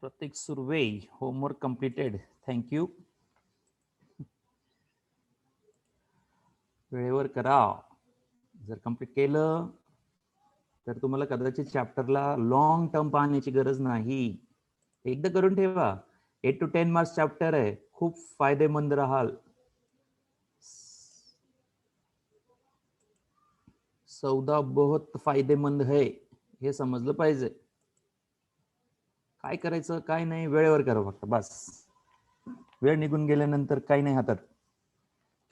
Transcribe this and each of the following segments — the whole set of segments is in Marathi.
Pratik Survey, homework completed. Thank you. वेळेवर करा. जर कंप्लीट केलं तर तुम्हाला कदाचित चॅप्टरला लॉंग टर्म पाहण्याची गरज नाही. एकदा करून ठेवा. 8 to 10 मार्क्स चॅप्टर आहे. खूप फायदेमंद राहाल. सौदा बहुत फायदेमंद है, हे समजलं पाहिजे. काय करायचं काय नाही वेळेवर करा फक्त बस. वेळ निघून गेल्यानंतर काही नाही हातात.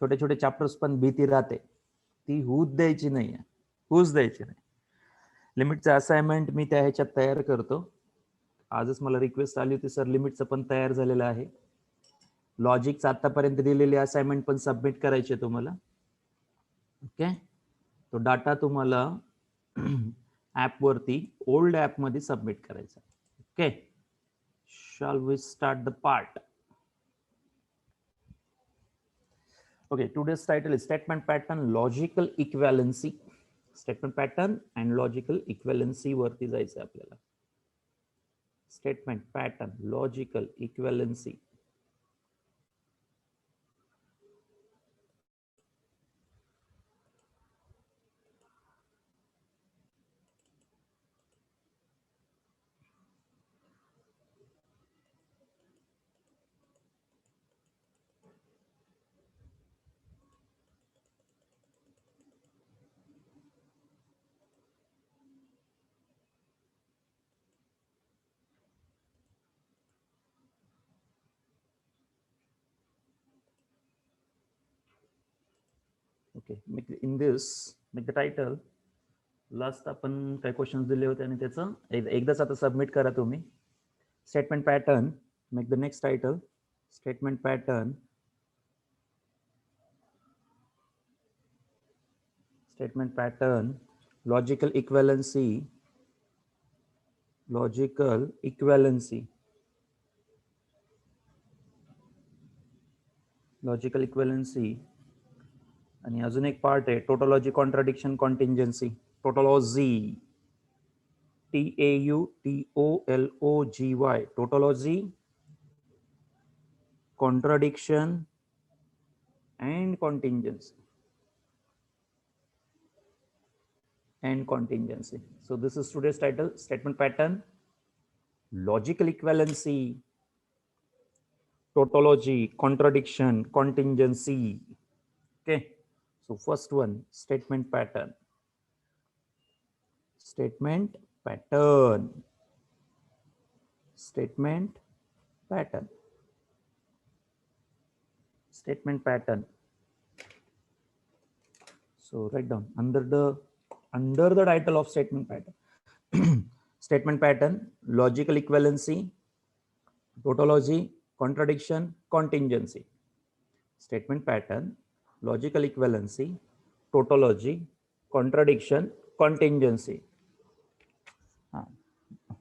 छोटे छोटे चॅप्टर्स पण भीती राहते, ती होऊच द्यायची नाही. होऊच द्यायची नाही. लिमिटचं असाइनमेंट मी त्या ह्याच्यात तयार करतो. आजच मला रिक्वेस्ट आली होती सर लिमिटचं पण तयार झालेलं आहे. लॉजिकचं आतापर्यंत दिलेली असाइनमेंट पण सबमिट करायचे तुम्हाला. ओके, तो डाटा तुम्हाला ऍप वरती ओल्ड ऍप मध्ये सबमिट करायचा. Okay, shall we start the part. Okay, today's title is statement pattern logical equivalency. Statement pattern and logical equivalency वरती जायचं आपल्याला. Statement pattern logical equivalency. Okay, in this make the title. Last आपण काही क्वेश्चन्स दिले होते आणि त्याचं एकदाच आता सबमिट करा तुम्ही. Statement pattern, make the next title. Statement pattern, statement pattern, logical equivalency, logical equivalency, logical equivalency. आणि अजून एक पार्ट आहे tautology contradiction contingency. Tautology, TAUTOLOGY, tautology contradiction and contingency. And contingency. So this is today's title, statement pattern, logical equivalency, tautology, contradiction, contingency. Okay, so first one, statement pattern. Statement pattern, statement pattern, statement pattern. So write down under the title of statement pattern. Statement pattern, logical equivalency, tautology, contradiction, contingency. Statement pattern, logical equivalency, tautology, contradiction, contingency.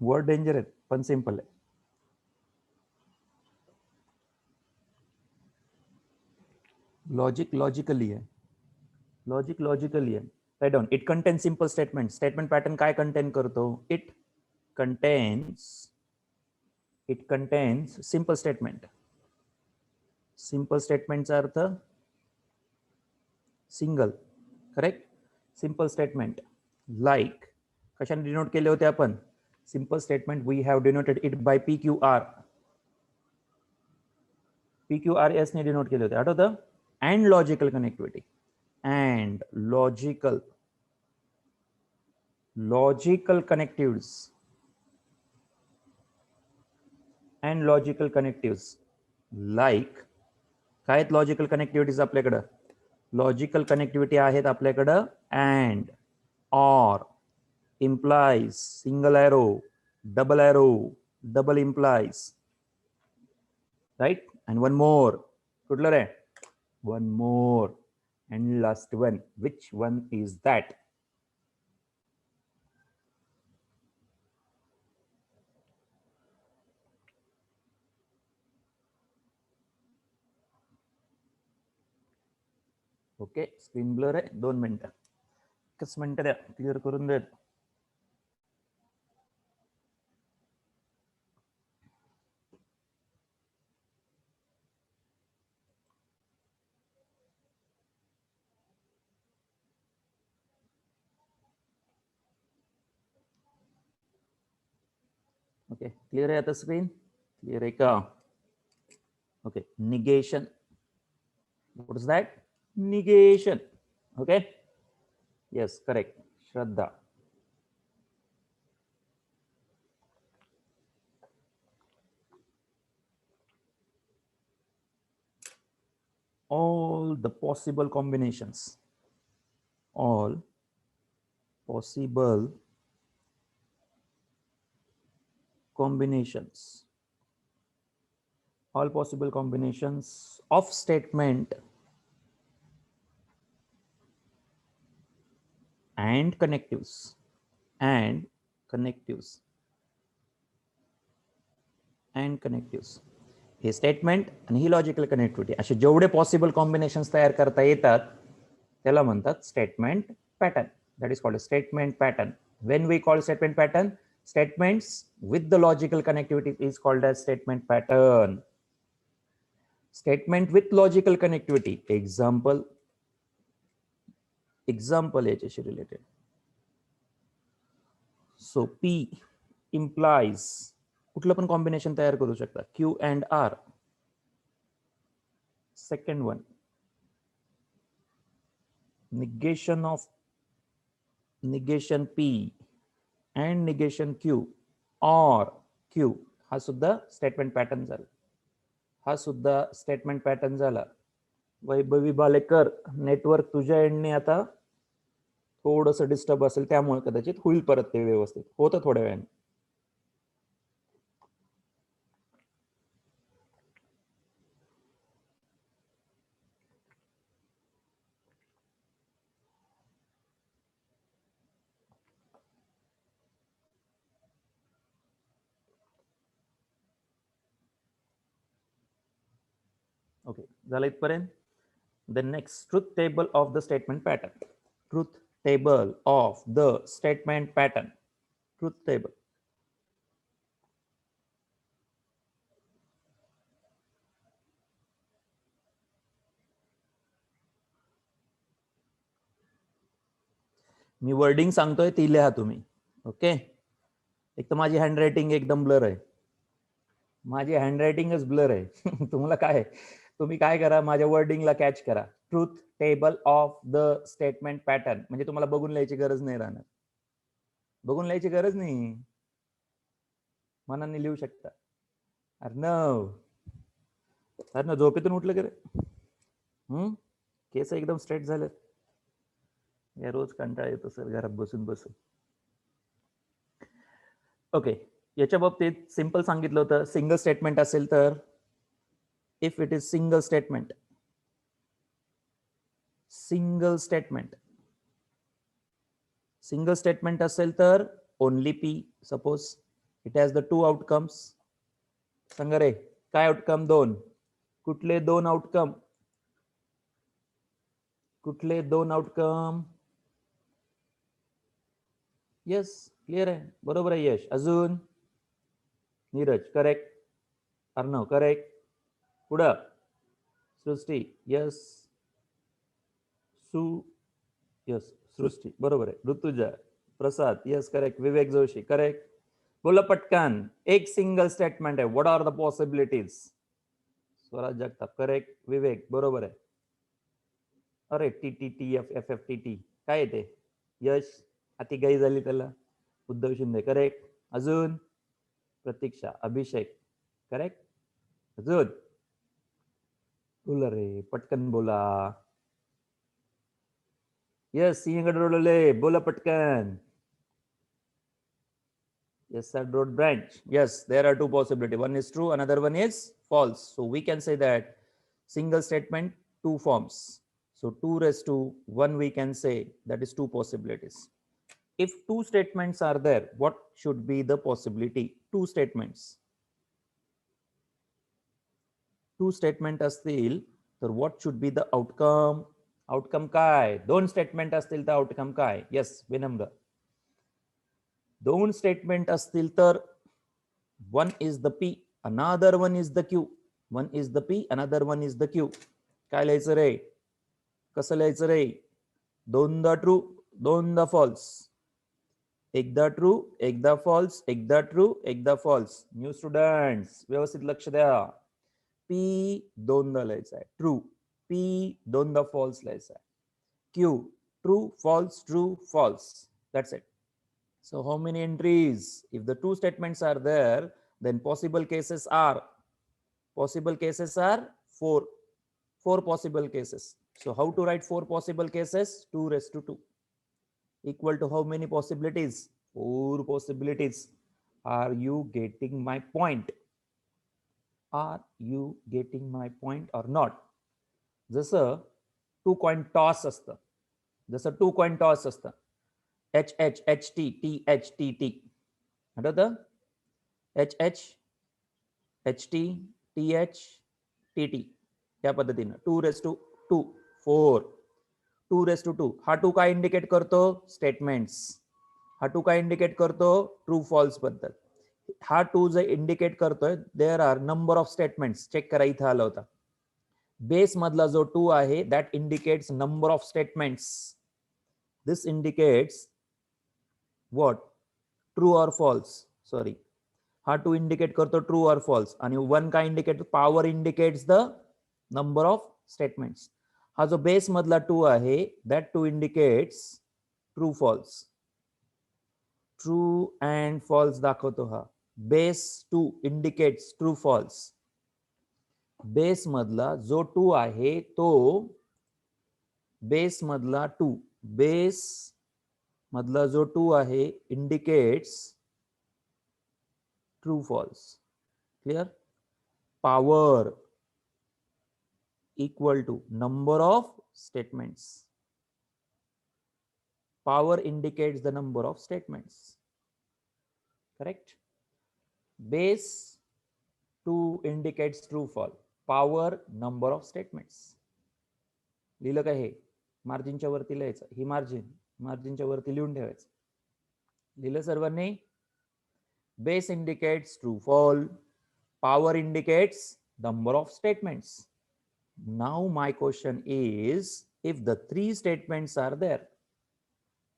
Word danger आहे पण सिंपल आहे. लॉजिक लॉजिकली आहे, लॉजिक लॉजिकली आहे. Write down. It contain simple statement. Statement pattern काय कंटेन करतो? It contains simple statement. Simple statementचा अर्थ single, correct. Simple statement like कशाने डिनोट केले होते आपण? Simple statement we have denoted it by PQR. PQRS ने डिनोट केले होते, आठवतं? And logical connectivity. And logical connectives and logical connectives like काय आहेत लॉजिकल कनेक्टिव्हिटीज आपल्याकडं? लॉजिकल कनेक्टिव्हिटी आहेत आपल्याकडं and, or, implies, single arrow, double implies, right. And one more, कुठलं रे? One more. And last one, which one is that? Okay, screen blur आहे, 2 मिनिटं, एकच मिनिटं द्या, क्लिअर करून देत. ओके, क्लिअर आहे आता स्क्रीन? क्लिअर आहे का? Okay, negation. What is that? Negation. Okay, yes, correct. Shraddha. All the possible combinations, all possible combinations, all possible combinations of statement and connectives and connectives and connectives. हे स्टेटमेंट आणि ही लॉजिकल कनेक्टिव्हिटी असे जेवढे पॉसिबल कॉम्बिनेशन्स तयार करता येतात त्याला म्हणतात statement pattern. That is called a statement pattern. When we call statement pattern, statements with the logical connectivity is called as statement pattern. Statement with logical connectivity, example याच्याशी related. So P implies कुठलं पण कॉम्बिनेशन तयार करू शकता. Q and R. Second one, negation P and negation Q or Q, हा सुद्धा स्टेटमेंट पॅटर्न झाला. हा सुद्धा स्टेटमेंट पॅटर्न झाला. वैभवी बालेकर, नेटवर्क तुझ्या एंडने आता थोडंसं डिस्टर्ब असेल, त्यामुळे कदाचित होईल परत ते व्यवस्थित. होतं थोड्या वेळाने. ओके, झालं इथपर्यंत. The next, truth table of the statement pattern. Truth table of the statement pattern. Truth table. Me wording सांगतोय ती लिहा तुम्ही. ओके, एक तर माझी हँडरायटिंग एकदम ब्लर आहे. माझी हँडरायटिंगच ब्लर आहे. तुम्हाला काय, तुम्ही काय करा, माझ्या वर्डिंगला कॅच करा. Truth table of the statement pattern, म्हणजे तुम्हाला बघून लिहायची गरज नाही राहणार. बघून लिहायची गरज नाही, मनाने लिहू शकता. अर्णव झोपेतून उठलं का रे? केस एकदम स्ट्रेट झाले. या रोज कंटाळा येतो सर घरात बसून बसून. ओके, याच्या बाबतीत सिंपल सांगितलं होतं. सिंगल स्टेटमेंट असेल तर, if it is single statement असेल तर only P. Suppose it has the 2 outcomes. सांगा रे, काय आउटकम? 2. कुठले 2 आउटकम? येस, क्लिअर आहे? बरोबर आहे यश. अजून नीरज करेक्ट. अर्णव करेक्ट. पुढं सृष्टी यस. सु यस सृष्टी बरोबर आहे. Rutuja Prasad yes correct. Vivek Joshi correct. बोला पटकन. एक सिंगल स्टेटमेंट आहे. What are the possibilities? Swaraj Jagtap correct. Vivek बरोबर आहे. अरे T T T F F F T T काय येते? यश अति गाई झाली त्याला. उद्धव शिंदे करेक्ट. अजून प्रतीक्षा अभिषेक करेक्ट. अजून बोला रे पटकन बोला. यस सिंहगड रोडले बोला पटकन. Yes, sir. Road branch. Yes, there are two possibilities. One is true, another one is false. So we can say that single statement, two forms. So 2 raised to 1, we can say that is two possibilities. If two statements are there, what should be the possibility? Two statements. Two statement असतील तर what should be the outcome? Outcome काय? दोन स्टेटमेंट असतील तर आउटकम काय? यस विनम्र. दोन स्टेटमेंट असतील तर one is the P, another one is the Q. One is the P, another one is the Q. काय लिहायचं रे? कसं लिहायचं रे? दोनदा ट्रू, दोनदा फॉल्स. एकदा ट्रू, एकदा फॉल्स, एकदा ट्रू, एकदा फॉल्स. न्यू स्टुडंट्स व्यवस्थित लक्ष द्या. P दोनदा लिहायचा आहे. ट्रू. P दोनदा फॉल्स लिहायचा आहे. Q true, false, true, false. That's it. So how many entries? If the two statements are there, then possible cases are four. Four possible cases. So how to write four possible cases? 2 raised to 2 equal to how many possibilities? Four possibilities. Are you getting my point? Are you getting my point or not? जसं 2 coin toss असतं. जसं 2 coin toss असतं. H H H T T H T T आठवतं? H H H T T H T T या पद्धतीनं 2 raised to 2 4 2 raised to 2 हा 2 काय इंडिकेट करतो? स्टेटमेंट्स. हा 2 काय इंडिकेट करतो? ट्रू फॉल्स बद्दल. हा 2 जे इंडिकेट करतोय there are number of statements. Check करा इथं आलं होतं. बेस मधला जो 2 आहे that indicates number of statements. This indicates what? True or false? Sorry. हा 2 इंडिकेट करतो ट्रू और फॉल्स आणि 1 काय indicate? Power indicates the number of statements. हा जो बेस मधला 2 आहे that 2 indicates true false. True and false दाखवतो हा. Base 2 indicates true false. Base मधला जो 2 आहे तो बेस मधला 2 बेस मधला जो 2 आहे indicates true false. Clear? Power equal to number of statements. Power indicates the number of statements. Correct? Base 2 indicates true false. Power number of statements. लिहिलं का हे? मार्जिनच्या वरती लिहायचं. ही मार्जिनच्या वरती लिहून ठेवायचं. लिहिलं सर्वांनी? Base indicates true false. Power indicates number of statements. Now my question is, if the 3 statements are there,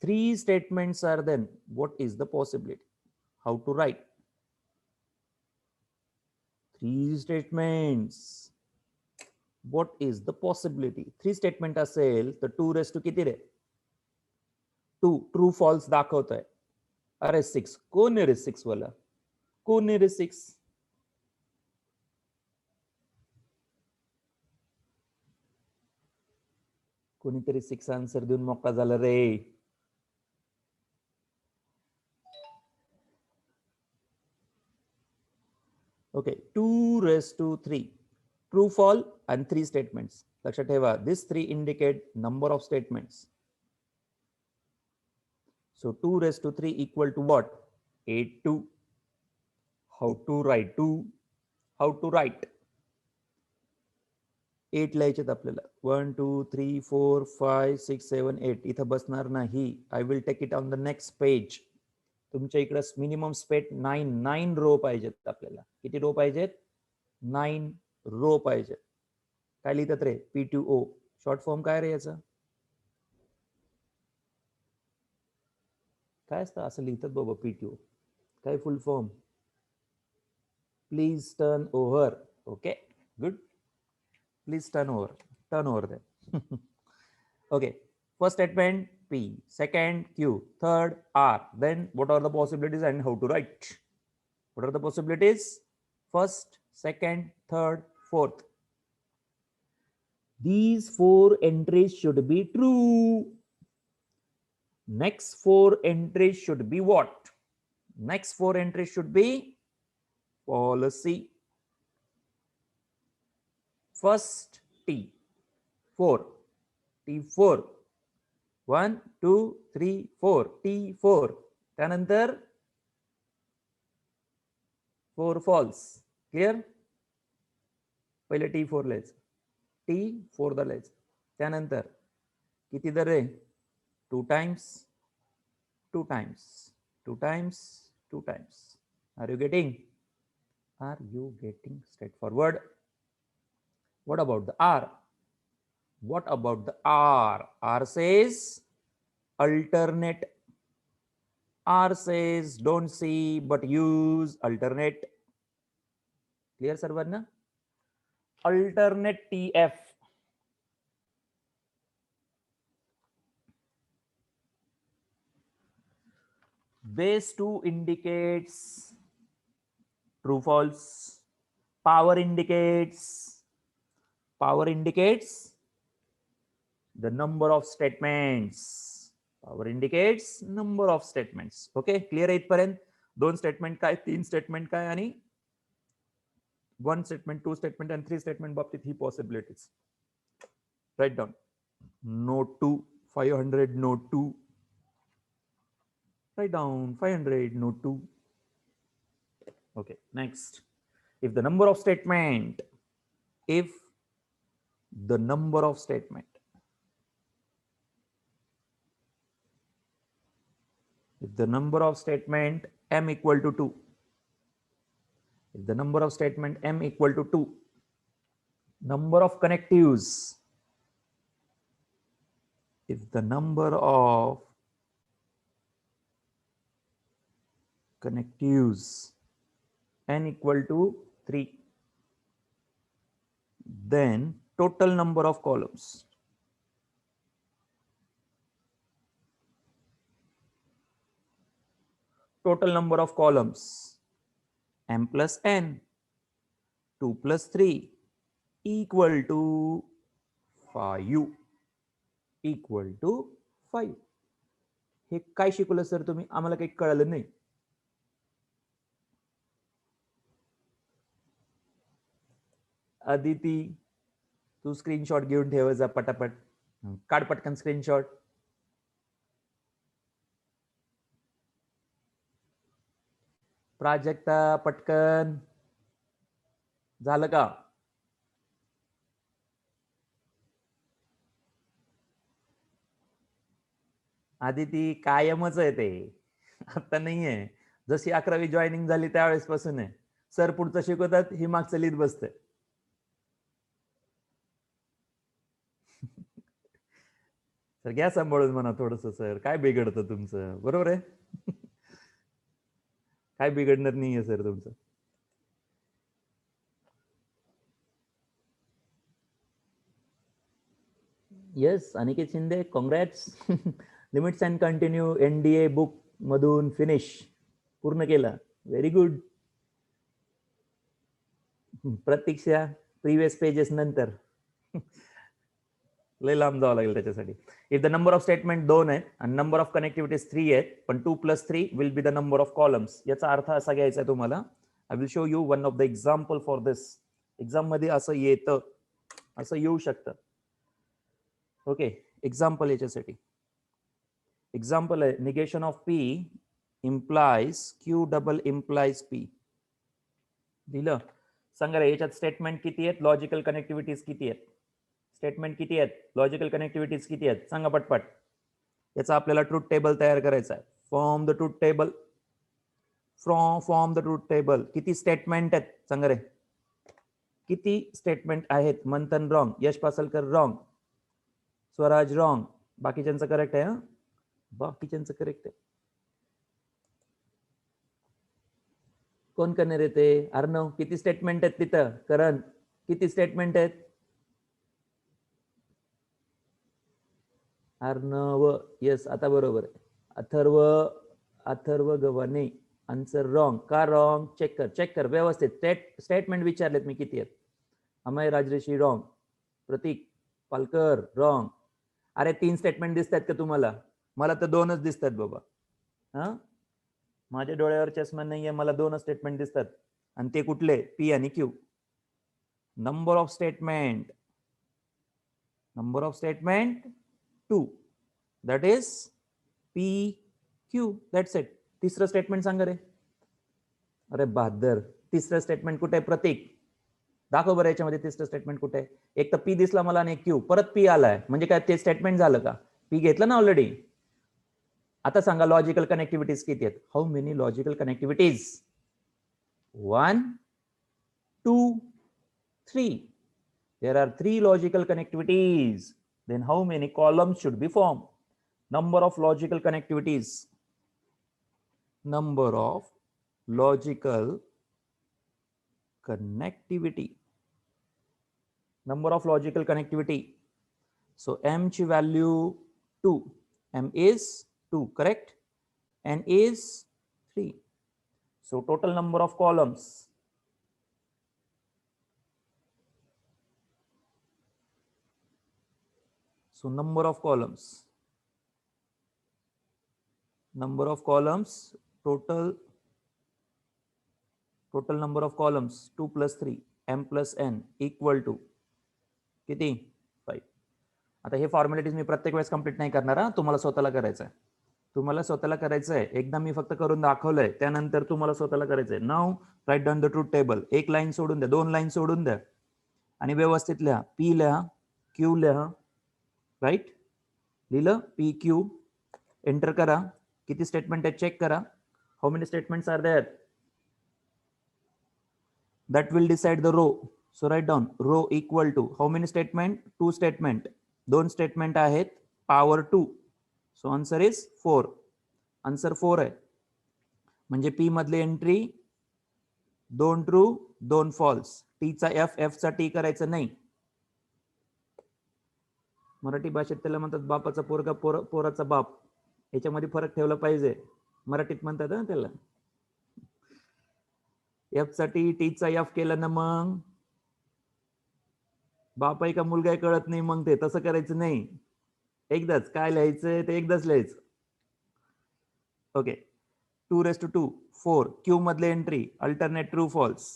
3 statements are then, what is the possibility? How to write? 3 statements. What is the possibility? 3 statement असेल तर 2 raised to किती रे? 2 true false दाखवतोय. अरे 6 कोण आहे रे 6 वाला? कोण आहे रे 6? कोणीतरी 6 आन्सर देऊन मोकळा झाला रे. Okay 2 raised to 3 true false and 3 statements. लक्षात ठेवा, this 3 indicate number of statements. So 2 raised to 3 equal to what? 8 2. How to write 2? How to write? 8 लिहायचेत आपल्याला. 1 2 3 4 5 6 7 8 इथं बसणार नाही. I will take it on the next page. तुमच्या इकडे मिनिमम स्पेट 9 रो पाहिजेत आपल्याला. किती रो पाहिजेत? 9 रो पाहिजेत. काय लिहितात रे? P2O शॉर्ट फॉर्म काय रे याचं? काय असतं असं लिहितात बाबा P2O? काय फुल form? Please turn over. Okay, good. Please turn over. Turn over there. Okay. First statement P, second Q, third R. Then what are the possibilities and how to write? What are the possibilities? First, second, third, fourth. These 4 entries should be true. Next 4 entries should be what? Next 4 entries should be policy. First T, 4. T4. 1, 2, 3, 4. T4. त्यानंतर 4 false. Clear? पहिले T4 लिहायचं. T4 दा लिहायचं. त्यानंतर किती दर रे? 2 times, 2 times, 2 times, 2 times. Are you getting? Are you getting straightforward? What about the R? What about the R? R says alternate. R says don't see but use alternate. Clear सर्वांना? Alternate TF. Base 2 indicates true false. Power indicates the number of statements. Power indicates number of statements. Okay, clear आहे इथपर्यंत? 2 स्टेटमेंट काय, 3 स्टेटमेंट काय आणि 1 स्टेटमेंट, 2 स्टेटमेंट आणि 3 स्टेटमेंट बाबतीत ही possibilities. Write down. Note 2, 500 note 2. Write down 500 note 2. Okay, next. If the number of statement m equal to 2, if the number of statement m equal to 2, number of connectives, if the number of connectives n equal to 3, then total number of columns, m plus n, 2 plus 3 equal to 5. हे काय शिकवलं सर तुम्ही? आम्हाला काही कळलं नाही. अदिती, तू स्क्रीनशॉट घेऊन ठेवायचा पटापट. काढ पटकन स्क्रीनशॉट. प्राजक्ता पटकन. झालं का? आदिती कायमच आहे ते, आता नाहीये. जशी 11वी जॉईनिंग झाली त्यावेळेस पासून आहे. सर पुढचं शिकवतात, ही मागचं लिहित बसते. सर घ्या सांभाळून म्हणा थोडस. सर काय बिघडतं तुमचं? बरोबर आहे. काय बिघडणार नाहीये सर तुमचं. Yes, Aniket Shinde, congrats. Limits and continue NDA book मधून फिनिश पूर्ण केलं. Very good. Pratiksha previous pages नंतर लय लांब जावं लागेल त्याच्यासाठी. If the number of statement 2 आहेत आणि नंबर ऑफ कनेक्टिव्हिटीज 3 आहेत, पण 2 + 3 will be the number of columns. याचा अर्थ असा घ्यायचा आहे तुम्हाला. I will show you one of the example for this. Exam मध्ये असं येतं, असं येऊ शकतं. ओके, एक्झाम्पल याच्यासाठी. एक्झाम्पल आहे negation of P implies Q double implies P. दिलं. सांगा रे याच्यात स्टेटमेंट किती आहेत, लॉजिकल कनेक्टिव्हिटीज किती आहेत? स्टेटमेंट किती आहेत, लॉजिकल कनेक्टिव्हिटीज किती आहेत? सांगा पटपट. याचा आपल्याला ट्रूथ टेबल तयार करायचा आहे. Form the truth table. Form the truth table. किती स्टेटमेंट आहेत सांगा रे, किती स्टेटमेंट आहेत? Manthan wrong, Yash Pasalkar wrong, Swaraj wrong, बाकीच्यांचं करेक्ट आहे. बाकीच्यांचं करेक्ट आहे. कोण करणार आहे ते? अर्णव, किती स्टेटमेंट आहेत तिथं? करण, किती स्टेटमेंट आहेत? अर्णव, यस, आता बरोबर आहे. Atharva Gavhane, answer wrong. का रॉंग? चेक कर व्यवस्थित. स्टेटमेंट विचारलेत मी किती आहेत. अमय राजऋषी रॉंग, प्रतीक पालकर रॉंग. अरे 3 स्टेटमेंट दिसत आहेत का तुम्हाला? मला तर 2च दिसतात बाबा. हा, माझ्या डोळ्यावर चष्मा नाहीये, मला 2 स्टेटमेंट दिसतात. आणि ते कुठले? पी आणि Q. Number of statement 2, that is P Q, that's it. तिसरं स्टेटमेंट सांगा रे. अरे बहादर, तिसरं स्टेटमेंट कुठे आहे? प्रतीक दाखव बरं याच्यामध्ये तिसरं स्टेटमेंट कुठे आहे? एक तर पी दिसला मला आणि एक क्यू, परत पी आलाय, म्हणजे काय ते स्टेटमेंट झालं का? पी घेतलं ना ऑलरेडी. आता सांगा लॉजिकल कनेक्टिव्हिटीज किती आहेत? How many logical connectivities? 1, 2, 3. There are 3 logical connectivities. Then how many columns should be formed? Number of logical connectivities. Number of logical connectivity. Number of logical connectivity. So m ची value 2. M is 2, correct? N is 3. So total number of columns. So number of columns, total number of columns 2 plus 3, m plus n equal to किती? 5. आता हे फॉर्मॅलिटीज मी प्रत्येक वेळेस कंप्लीट नाही करणार हा, तुम्हाला स्वतःला करायचं आहे. तुम्हाला स्वतःला करायचं आहे. एकदा मी फक्त करून दाखवलंय, त्यानंतर तुम्हाला स्वतःला करायचं आहे. Now write down the truth table. एक लाईन सोडून द्या, 2 लाईन सोडून द्या आणि व्यवस्थित लिहा. पी लिहा, क्यू लिहा. राईट, लिहिलं? पी क्यू, एंटर करा. किती स्टेटमेंट आहेत चेक करा. How many statements are there? That will decide the row. So write down row equal to how many statement? 2 statement. 2 statement आहेत, power 2. So answer is 4. Answer 4 आहे. म्हणजे पी मधली एंट्री 2 ट्रू 2 फॉल्स. टी चा एफ चा टी करायचं नाही. मराठी भाषेत त्याला म्हणतात बापाचा पोरगा पोराचा बाप. याच्यामध्ये फरक ठेवला पाहिजे. मराठीत म्हणतात ना त्याला. एफ साठी टीचा एफ केलं ना मग बाप आहे का मुलगा आहे कळत नाही. मग ते तसं करायचं नाही. एकदाच काय लिहायचंय ते एकदाच लिहायचं. ओके, 2 4. क्यू मधले एंट्री अल्टरनेट ट्रू फॉल्स.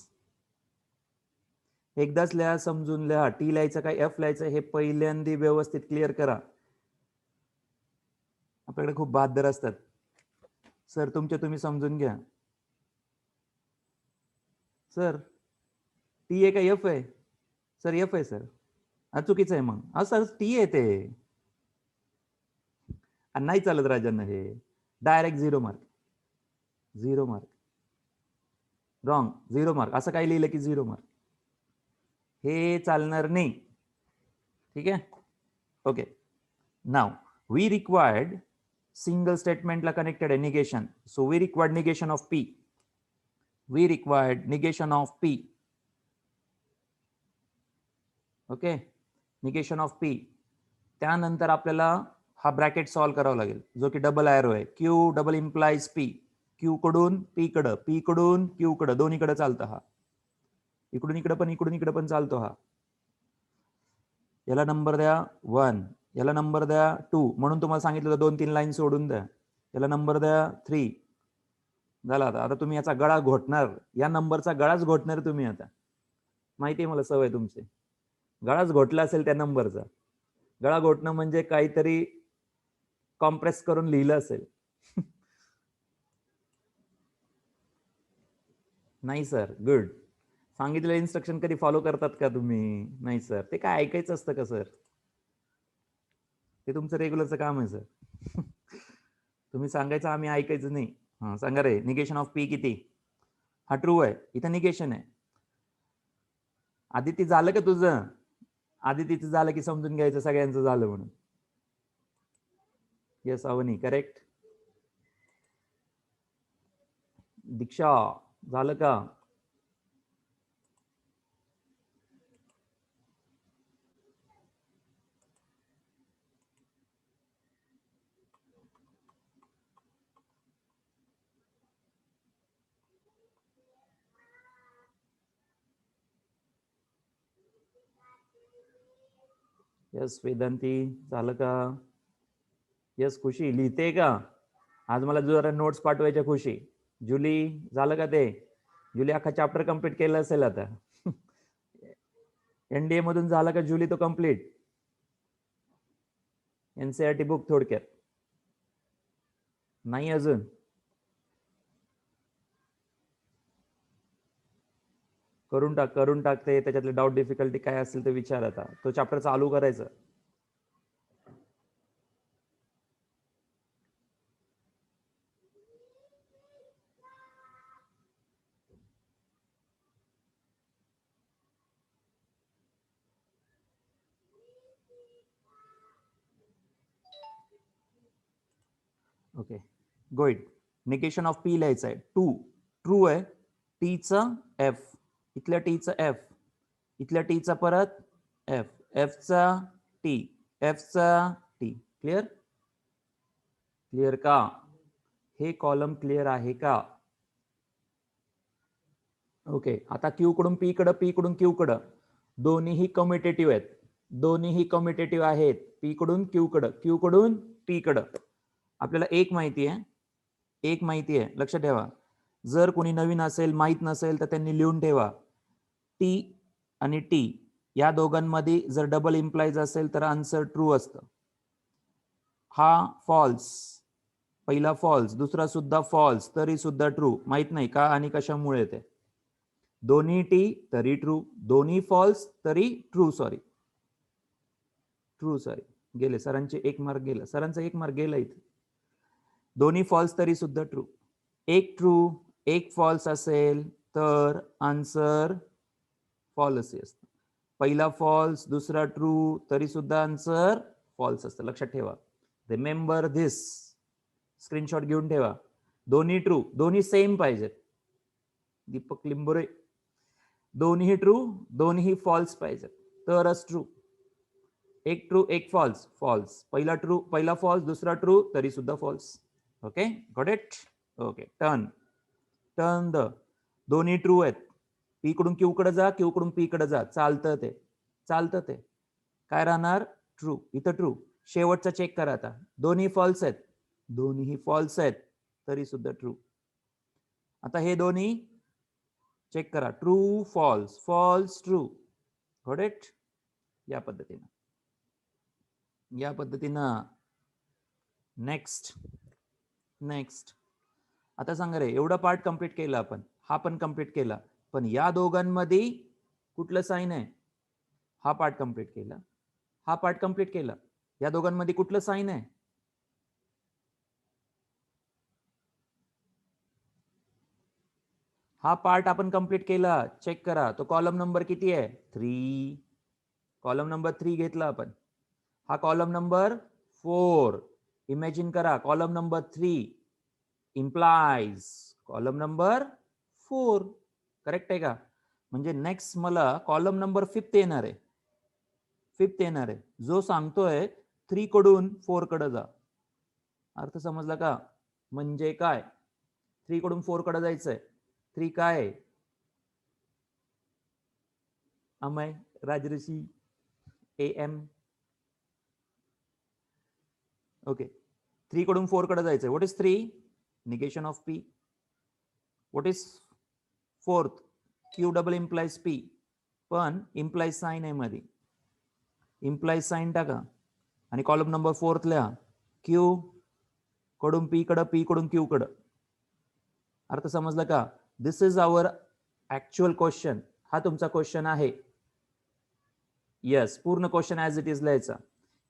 एकदाच लिहा, समजून लिहा. टी लिहायचं काय एफ लिहायचं हे पहिल्यांदा व्यवस्थित क्लिअर करा. आपल्याकडे खूप बहादर असतात. सर तुमच्या तुम्ही समजून घ्या. सर टी आहे का एफ आहे? सर एफ आहे सर. हा चुकीचं आहे. मग सर टी आहे ते. नाही चालत राजांना हे. Direct 0 mark. 0 mark. Wrong. 0 mark. असं काय लिहिलं की 0 मार्क? हे चालणार नाही. ठीक आहे. ओके, नाव वी रिक्वायर्ड सिंगल स्टेटमेंटला कनेक्टेड आहे negation. So we required negation of P. We required negation of P. Okay, negation of P. त्यानंतर आपल्याला हा ब्रॅकेट सॉल्व्ह करावा लागेल जो की डबल एरो आहे. Q double implies P. Q कडून पी कडं, पी कडून क्यू कडं, दोन्हीकडे चालतं हा. इकडून इकडे पण चालतो हा. याला नंबर द्या 1, याला नंबर द्या 2. म्हणून तुम्हाला सांगितलं 2-3 लाईन सोडून द्या. याला नंबर द्या 3. झाला. आता तुम्ही याचा गळा घोटणार. या नंबरचा गळाच घोटणार तुम्ही. आता माहिती आहे मला, सवय तुमची. गळाच घोटला असेल त्या नंबरचा. गळा घोटणं म्हणजे काहीतरी कॉम्प्रेस करून लिहिलं असेल. नाही सर. गुड. सांगितलेलं इन्स्ट्रक्शन कधी फॉलो करतात का तुम्ही? नाही सर. ते काय ऐकायचं असतं का सर? ते तुमचं रेग्युलरचं काम आहे सर. तुम्ही सांगायचं, आम्ही ऐकायचं नाही. हा सांगा रे, निगेशन ऑफ पी किती? हा ट्रू आहे, इथं निगेशन आहे. आदिती झालं का तुझं? आदितीचं झालं की समजून घ्यायचं सगळ्यांचं झालं म्हणून. Yes Avni correct. दीक्षा झालं का? यस वेदांती झालं का? यस खुशी लिहिते का? आज मला जरा नोट्स पाठवायच्या खुशी. जुली झालं का ते? जुली अख्खा चॅप्टर कम्प्लीट केलं असेल आता. एनडीए मधून झाला का जुली तो कम्प्लीट? एनसीईआरटी बुक थोडक्यात नाही अजून? करून टाकते. त्याच्यातले डाऊट डिफिकल्टी काय असेल ते विचार. आता तो चॅप्टर चालू करायचा. Okay good. Negation of P लिहायचं आहे. टू ट्रू आहे. टीचा एफ, इथल्या टीचा एफ, इथल्या टीचा परत एफ, एफचा टी, एफचा टी. क्लिअर? क्लिअर का? हे कॉलम क्लिअर आहे का? ओके. आता क्यू कडून पी कडं, पी कडून क्यू कडं दोन्हीही कम्युटेटिव्ह आहेत. दोन्हीही कम्युटेटिव्ह आहेत. पी कडून क्यू कडं, क्यू कडून पी कडं. आपल्याला एक माहिती आहे, एक माहिती आहे, लक्षात ठेवा. जर कोणी नवीन असेल, माहित नसेल तर त्यांनी लिहून ठेवा. टी आणि टी या दोघांमध्ये जर डबल इम्प्लाइज असेल तर आन्सर ट्रू असतं. हा फॉल्स, पहिला फॉल्स, दुसरा सुद्धा फॉल्स, तरी सुद्धा ट्रू. माहित नाही का आणि कशामुळे ते. दोन्ही टी तरी ट्रू, दोन्ही फॉल्स तरी ट्रू. सॉरी ट्रू, सॉरी गेले सरांचे एक मार्क गेला, सरांचा एक मार्क गेला इथे. दोन्ही फॉल्स तरी सुद्धा ट्रू. एक ट्रू एक फॉल्स असेल तर आन्सर फॉल्स असतं. पहिला फॉल्स दुसरा ट्रू तरी सुद्धा आन्सर फॉल्स असतं. लक्षात ठेवा. रिमेंबर दिस. स्क्रीनशॉट घेऊन ठेवा. दोन्ही ट्रू, दोन्ही सेम पाहिजेत. दीपक लिंबोरे, दोन्ही ट्रू दोन्ही फॉल्स पाहिजेत तरच ट्रू. एक ट्रू एक फॉल्स, फॉल्स. पहिला ट्रू पहिला फॉल्स, दुसरा ट्रू तरी सुद्धा false. Okay got it? Okay turn, turn the. दोन्ही ट्रू आहेत. पी कडून क्यू कडे जा, क्यू कडून पी कडे जा. चालतं ते, चालतं ते. काय राहणार? ट्रू. इथं ट्रू. शेवटचा चेक करा आता. दोन्ही फॉल्स आहेत, दोन्ही फॉल्स आहेत तरी सुद्धा ट्रू. आता हे दोन्ही चेक करा. True false, false true. Got it? या पद्धतीनं, या पद्धतीनं. Next, next. आता सांगा रे, एवढा पार्ट कंप्लीट केला आपण, हा पण कंप्लीट केला, पण या दोघांमध्ये कुठलं साइन आहे? हा पार्ट कंप्लीट केला, हा पार्ट कंप्लीट केला, या दोघांमध्ये कुठलं साइन आहे? हा पार्ट आपण कंप्लीट केला, चेक करा. तो कॉलम नंबर किती आहे? 3. कॉलम नंबर 3 घेतला आपण. हा कॉलम नंबर 4. इमॅजिन करा, column number 3 implies column number 4. Correct आहे का? म्हणजे नेक्स्ट मला कॉलम नंबर 5 येणार आहे. 5 येणार आहे, जो सांगतोय 3 कडून 4 कडे जा. अर्थ समजला का? म्हणजे काय? 3 कडून 4 कडे जायचंय. 3 काय आहे? अमय, राजऋषी, AM. ओके, 3 कडून 4 कडे जायचंय. What is 3? Negation of P. What is 4th? Q double implies P, पण इम्प्लाइज साइन आहे मध्ये. इम्प्लाइज साइन टाका आणि कॉलम नंबर 4 लिहा. Q कडून P कडे, P कडून Q कडे. अर्थ समजला का? दिस इज आवर ऍक्च्युअल क्वेश्चन. हा तुमचा क्वेश्चन आहे. यस, पूर्ण क्वेश्चन ऍज इट इज लिहायचा.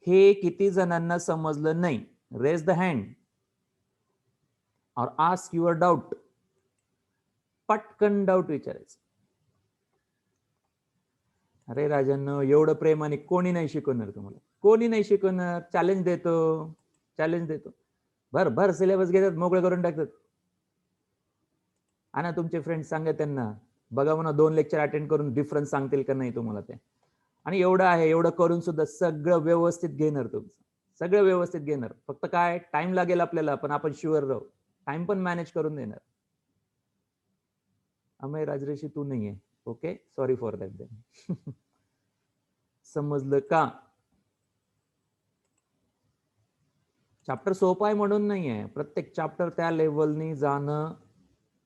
हे किती जणांना समजलं नाही? Raise the hand. और आस्क युअर डाऊट. पटकन डाऊट विचारायचं. अरे राजांनो, एवढं प्रेमाने कोणी नाही शिकवणार तुम्हाला, कोणी नाही शिकवणार. चॅलेंज देतो, भर सिलेबस घेतात, मोकळे करून टाकतात. आणि तुमचे फ्रेंड्स सांगा त्यांना, बघा म्हणा 2 लेक्चर अटेंड करून डिफरन्स सांगतील का नाही तुम्हाला ते. आणि एवढं आहे, एवढं करून सुद्धा सगळं व्यवस्थित घेणार तुमचं, सगळं व्यवस्थित घेणार. फक्त काय टाइम लागेल आपल्याला, पण आपण शुअर राहू, टाइम पण मॅनेज करून देणार. अमय राजरेशी तू नाहीये, okay, sorry for that then. समजलं का? चॅप्टर सोपा आहे म्हणून नाहीये, प्रत्येक चॅप्टर त्या लेवलनी जाणं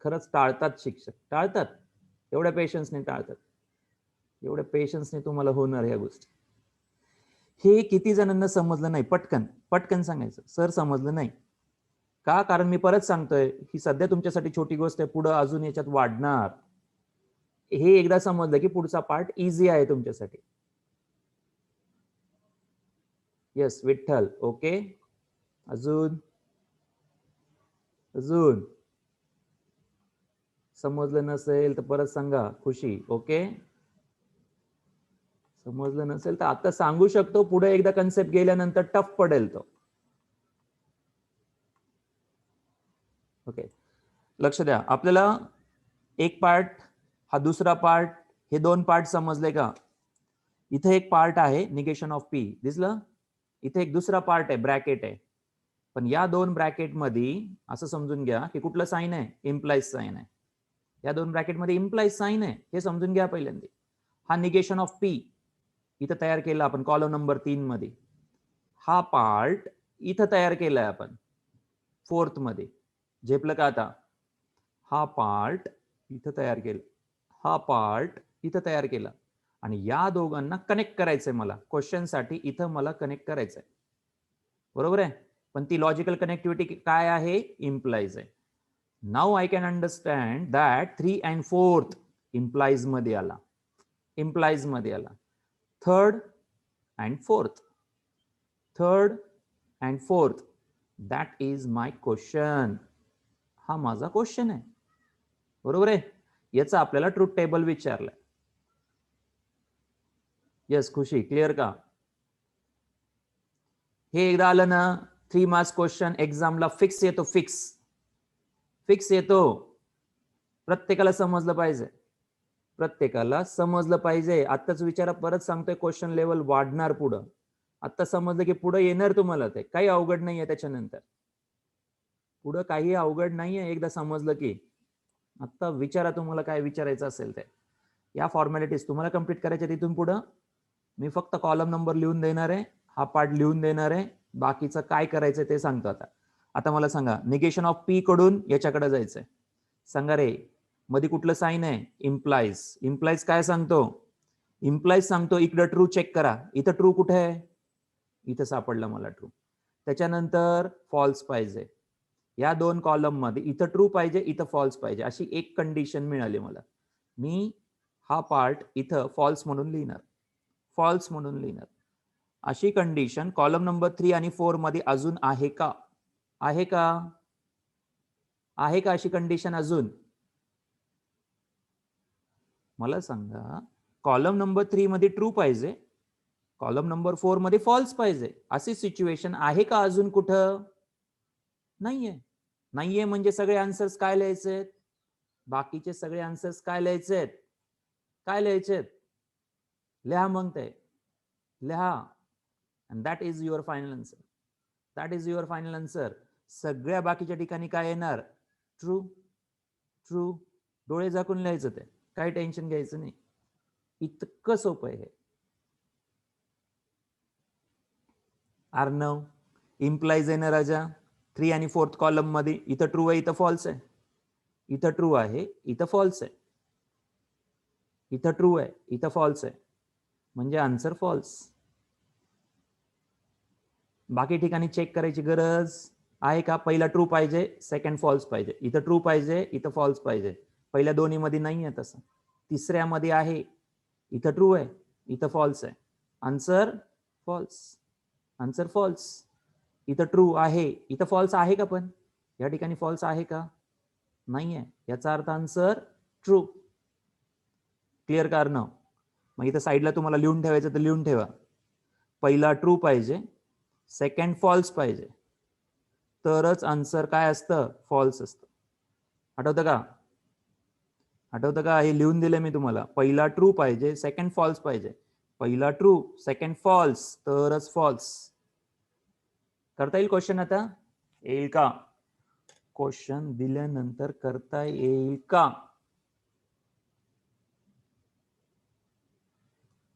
खरंच टाळतात शिक्षक, टाळतात. एवढ्या पेशन्सने टाळतात, एवढ्या पेशन्सने तुम्हाला होणार ह्या गोष्टी. हे किती जणांना समजलं नाही, पटकन सांगायचं, सर समजलं नाही का? कारण मी परत सांगतोय, ही सध्या तुमच्यासाठी छोटी गोष्ट आहे, पुढे अजून याच्यात वाढणार. हे एकदा समजलं की पुढचा पार्ट इझी आहे तुमच्यासाठी. Yes Vitthal, okay. अजून समजलं नसेल तर परत सांगा. खुशी, ओके. समजलं नसेल तर आता सांगू शकतो, पुढे एकदा कन्सेप्ट गेल्यानंतर टफ पडेल तो. ओके, लक्ष द्या. आपल्याला एक पार्ट, हा दुसरा पार्ट, हे 2 पार्ट समजले का? इथे एक पार्ट आहे निगेशन ऑफ पी, दिसलं? इथे एक दुसरा पार्ट आहे, ब्रॅकेट आहे. पण या 2 ब्रॅकेट मध्ये असं समजून घ्या की कुठलं साइन आहे? इम्प्लाइज साइन आहे. या 2 ब्रॅकेट मध्ये इम्प्लाइज साइन आहे, हे समजून घ्या पहिल्यांदा. हा निगेशन ऑफ पी इथं तयार केला आपण कॉलम नंबर 3 मध्ये. हा पार्ट इथं तयार केलाय आपण 4th मध्ये. झेपलं का आता? हा पार्ट इथं तयार केला, हा पार्ट इथं तयार केला, आणि या दोघांना कनेक्ट करायचंय मला क्वेश्चनसाठी. इथं मला कनेक्ट करायचंय, बरोबर आहे. पण ती लॉजिकल कनेक्टिव्हिटी काय आहे? इम्प्लाइज आहे. Now I can understand that 3 and 4th implies मध्ये आला, इम्प्लाइज मध्ये आला. 3rd and 4th, that is my question. हा माझा क्वेश्चन आहे, बरोबर आहे. याचा आपल्याला ट्रूथ टेबल विचारलाय. येस खुशी, क्लिअर का? हे एकदा आलं ना, 3 मार्क्स क्वेश्चन एक्झामला फिक्स येतो, फिक्स येतो. प्रत्येकाला समजलं पाहिजे, प्रत्येकाला समजलं पाहिजे. आत्ताच विचारा, परत सांगतोय, क्वेश्चन लेवल वाढणार पुढं. आता समजलं की पुढे येणार तुम्हाला, ते काही अवघड नाहीये. त्याच्यानंतर पुढं काही अवघड नाहीये, एकदा समजलं की. आता विचारा तुम्हाला काय विचारायचं असेल ते. या फॉर्मॅलिटीज तुम्हाला कंप्लीट करायच्या. तिथून पुढं मी फक्त कॉलम नंबर लिहून देणार आहे, हा पार्ट लिहून देणार आहे, बाकीचं काय करायचं ते सांगतो. आता मला सांगा, निगेशन ऑफ पी कडून याच्याकडे जायचंय. सांगा रे, मध्ये कुठलं साइन आहे? इम्प्लाइज. इम्प्लाइज काय सांगतो? इम्प्लाइज सांगतो इकडं ट्रू चेक करा. इथं ट्रू कुठे आहे? इथं सापडलं मला ट्रू. त्याच्यानंतर फॉल्स पाहिजे. या 2 कॉलम मध्ये इथं ट्रू पाहिजे, इथं फॉल्स पाहिजे, अशी एक कंडिशन मिळाली मला. मी हा पार्ट इथं फॉल्स म्हणून लिहिणार, अशी कंडिशन कॉलम नंबर 3 आणि 4 मध्ये अजून आहे का? आहे का अशी कंडिशन अजून? मला सांगा. कॉलम नंबर 3 मध्ये ट्रू पाहिजे, कॉलम नंबर 4 मध्ये फॉल्स पाहिजे, अशी सिच्युएशन आहे का अजून कुठं? नाहीये म्हणजे सगळे आन्सर्स काय लिहायचे? बाकीचे सगळे आन्सर्स काय लिहायचे? लिहा मग ते लिहा. and that is your final answer. सगळ्या बाकीच्या ठिकाणी काय येणार? ट्रू. डोळे झाकून लिहायचं, ते काही टेन्शन घ्यायचं नाही. इतकं सोपं आहे हे. अर्णव, इम्प्लाइज आहे ना राजा, 3 आणि 4th कॉलम मध्ये. इथं ट्रू आहे, इथं फॉल्स आहे. इथं ट्रू आहे, इथं फॉल्स आहे. इथं ट्रू आहे, इथं फॉल्स आहे, म्हणजे आन्सर फॉल्स. बाकी ठिकाणी चेक करायची गरज आहे का? पहिला ट्रू पाहिजे, सेकंड फॉल्स पाहिजे. इथं ट्रू पाहिजे, इथं फॉल्स पाहिजे. पहिल्या दोन्ही मध्ये नाही आहे तसं. तिसऱ्यामध्ये आहे, इथं ट्रू आहे, इथं फॉल्स आहे, आन्सर फॉल्स. इथं ट्रू आहे, इथं फॉल्स आहे का? पण या ठिकाणी फॉल्स आहे का? नाही आहे. याचा अर्थ आन्सर ट्रू. क्लिअर कारण? मग इथं साईडला तुम्हाला लिहून ठेवायचं तर लिहून ठेवा. पहिला ट्रू पाहिजे, सेकंड फॉल्स पाहिजे, तरच आन्सर काय असतं? फॉल्स असतं. आठवतं का? आठवतं का? हे लिहून दिले मी तुम्हाला. पहिला ट्रू पाहिजे, सेकंड फॉल्स पाहिजे. पहिला ट्रू, सेकंड फॉल्स, तरच फॉल्स. करता येईल क्वेश्चन आता? येईल का? क्वेश्चन दिल्यानंतर करता येईल का?